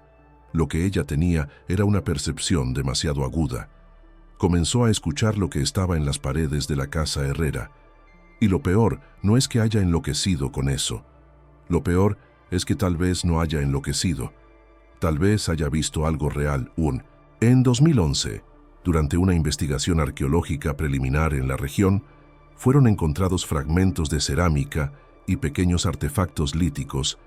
Lo que ella tenía era una percepción demasiado aguda. Comenzó a escuchar lo que estaba en las paredes de la casa Herrera. Y lo peor no es que haya enloquecido con eso. Lo peor es que tal vez no haya enloquecido. Tal vez haya visto algo real. En 2011, durante una investigación arqueológica preliminar en la región, fueron encontrados fragmentos de cerámica y pequeños artefactos líticos,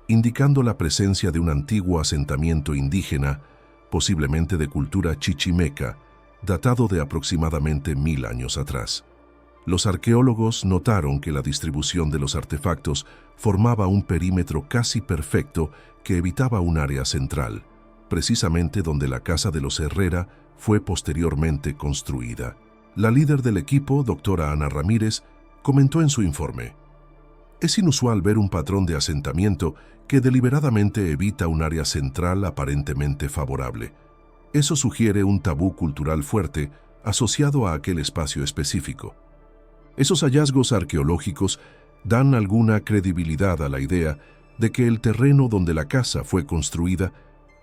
indicando la presencia de un antiguo asentamiento indígena, posiblemente de cultura chichimeca, datado de aproximadamente 1000 años atrás. Los arqueólogos notaron que la distribución de los artefactos formaba un perímetro casi perfecto que evitaba un área central, precisamente donde la casa de los Herrera fue posteriormente construida. La líder del equipo, doctora Ana Ramírez, comentó en su informe: «Es inusual ver un patrón de asentamiento que deliberadamente evita un área central aparentemente favorable. Eso sugiere un tabú cultural fuerte asociado a aquel espacio específico. Esos hallazgos arqueológicos dan alguna credibilidad a la idea de que el terreno donde la casa fue construida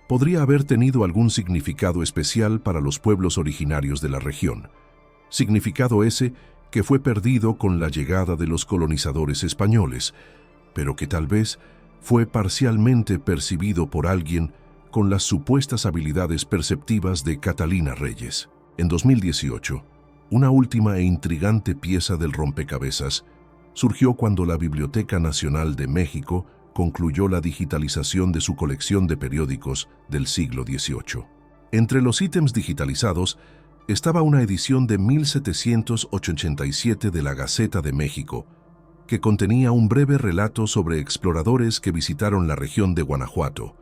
podría haber tenido algún significado especial para los pueblos originarios de la región. Significado ese que fue perdido con la llegada de los colonizadores españoles, pero que tal vez fue parcialmente percibido por alguien con las supuestas habilidades perceptivas de Catalina Reyes». En 2018, una última e intrigante pieza del rompecabezas surgió cuando la Biblioteca Nacional de México concluyó la digitalización de su colección de periódicos del siglo XVIII. Entre los ítems digitalizados estaba una edición de 1787 de la Gaceta de México, que contenía un breve relato sobre exploradores que visitaron la región de Guanajuato.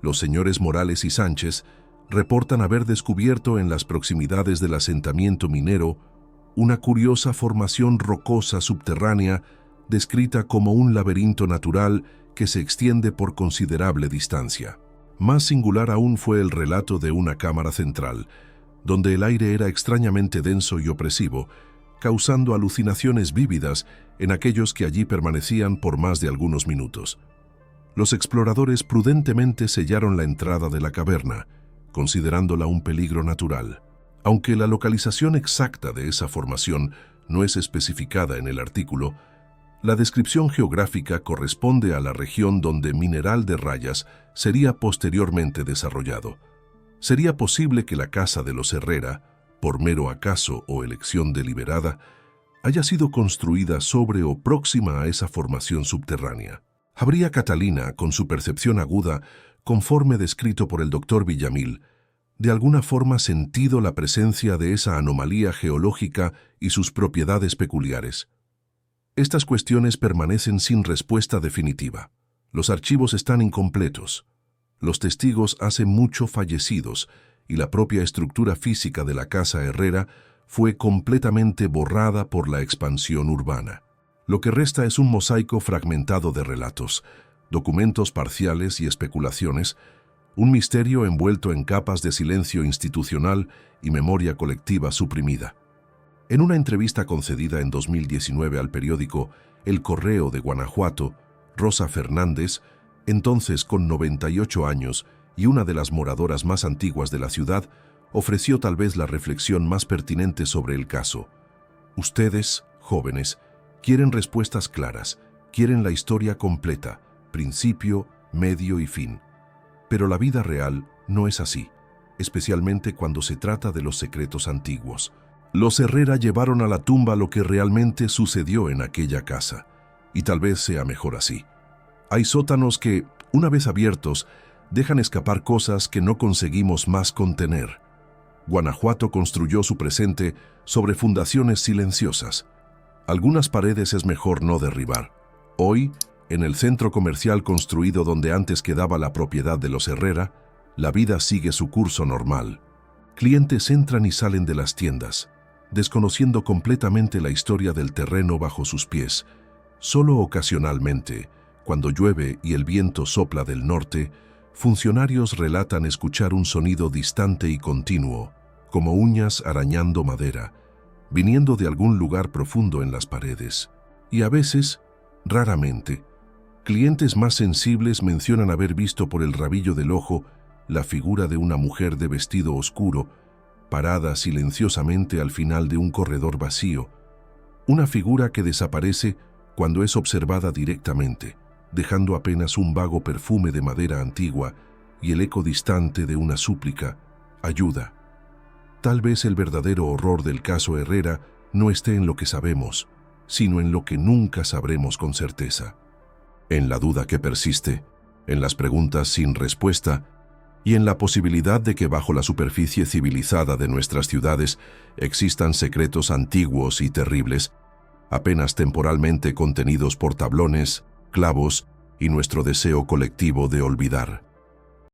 Los señores Morales y Sánchez reportan haber descubierto en las proximidades del asentamiento minero una curiosa formación rocosa subterránea descrita como un laberinto natural que se extiende por considerable distancia. Más singular aún fue el relato de una cámara central, donde el aire era extrañamente denso y opresivo, causando alucinaciones vívidas en aquellos que allí permanecían por más de algunos minutos. Los exploradores prudentemente sellaron la entrada de la caverna, considerándola un peligro natural. Aunque la localización exacta de esa formación no es especificada en el artículo, la descripción geográfica corresponde a la región donde Mineral de Rayas sería posteriormente desarrollado. ¿Sería posible que la casa de los Herrera, por mero acaso o elección deliberada, haya sido construida sobre o próxima a esa formación subterránea? ¿Habría Catalina, con su percepción aguda, conforme descrito por el doctor Villamil, de alguna forma sentido la presencia de esa anomalía geológica y sus propiedades peculiares? Estas cuestiones permanecen sin respuesta definitiva. Los archivos están incompletos. Los testigos hace mucho fallecidos y la propia estructura física de la casa Herrera fue completamente borrada por la expansión urbana. Lo que resta es un mosaico fragmentado de relatos, documentos parciales y especulaciones, un misterio envuelto en capas de silencio institucional y memoria colectiva suprimida. En una entrevista concedida en 2019 al periódico El Correo de Guanajuato, Rosa Fernández, entonces con 98 años y una de las moradoras más antiguas de la ciudad, ofreció tal vez la reflexión más pertinente sobre el caso. Ustedes, jóvenes, quieren respuestas claras, quieren la historia completa, principio, medio y fin. Pero la vida real no es así, especialmente cuando se trata de los secretos antiguos. Los Herrera llevaron a la tumba lo que realmente sucedió en aquella casa, y tal vez sea mejor así. Hay sótanos que, una vez abiertos, dejan escapar cosas que no conseguimos más contener. Guanajuato construyó su presente sobre fundaciones silenciosas. Algunas paredes es mejor no derribar. Hoy, en el centro comercial construido donde antes quedaba la propiedad de los Herrera, La vida sigue su curso normal. Clientes entran y salen de las tiendas, desconociendo completamente la historia del terreno bajo sus pies. Solo ocasionalmente, cuando llueve y el viento sopla del norte, funcionarios relatan escuchar un sonido distante y continuo, como uñas arañando madera, viniendo de algún lugar profundo en las paredes. Y a veces, raramente, clientes más sensibles mencionan haber visto por el rabillo del ojo la figura de una mujer de vestido oscuro, parada silenciosamente al final de un corredor vacío, una figura que desaparece cuando es observada directamente, dejando apenas un vago perfume de madera antigua y el eco distante de una súplica: ayuda. Tal vez el verdadero horror del caso Herrera no esté en lo que sabemos, sino en lo que nunca sabremos con certeza. En la duda que persiste, en las preguntas sin respuesta y en la posibilidad de que bajo la superficie civilizada de nuestras ciudades existan secretos antiguos y terribles, apenas temporalmente contenidos por tablones, clavos y nuestro deseo colectivo de olvidar.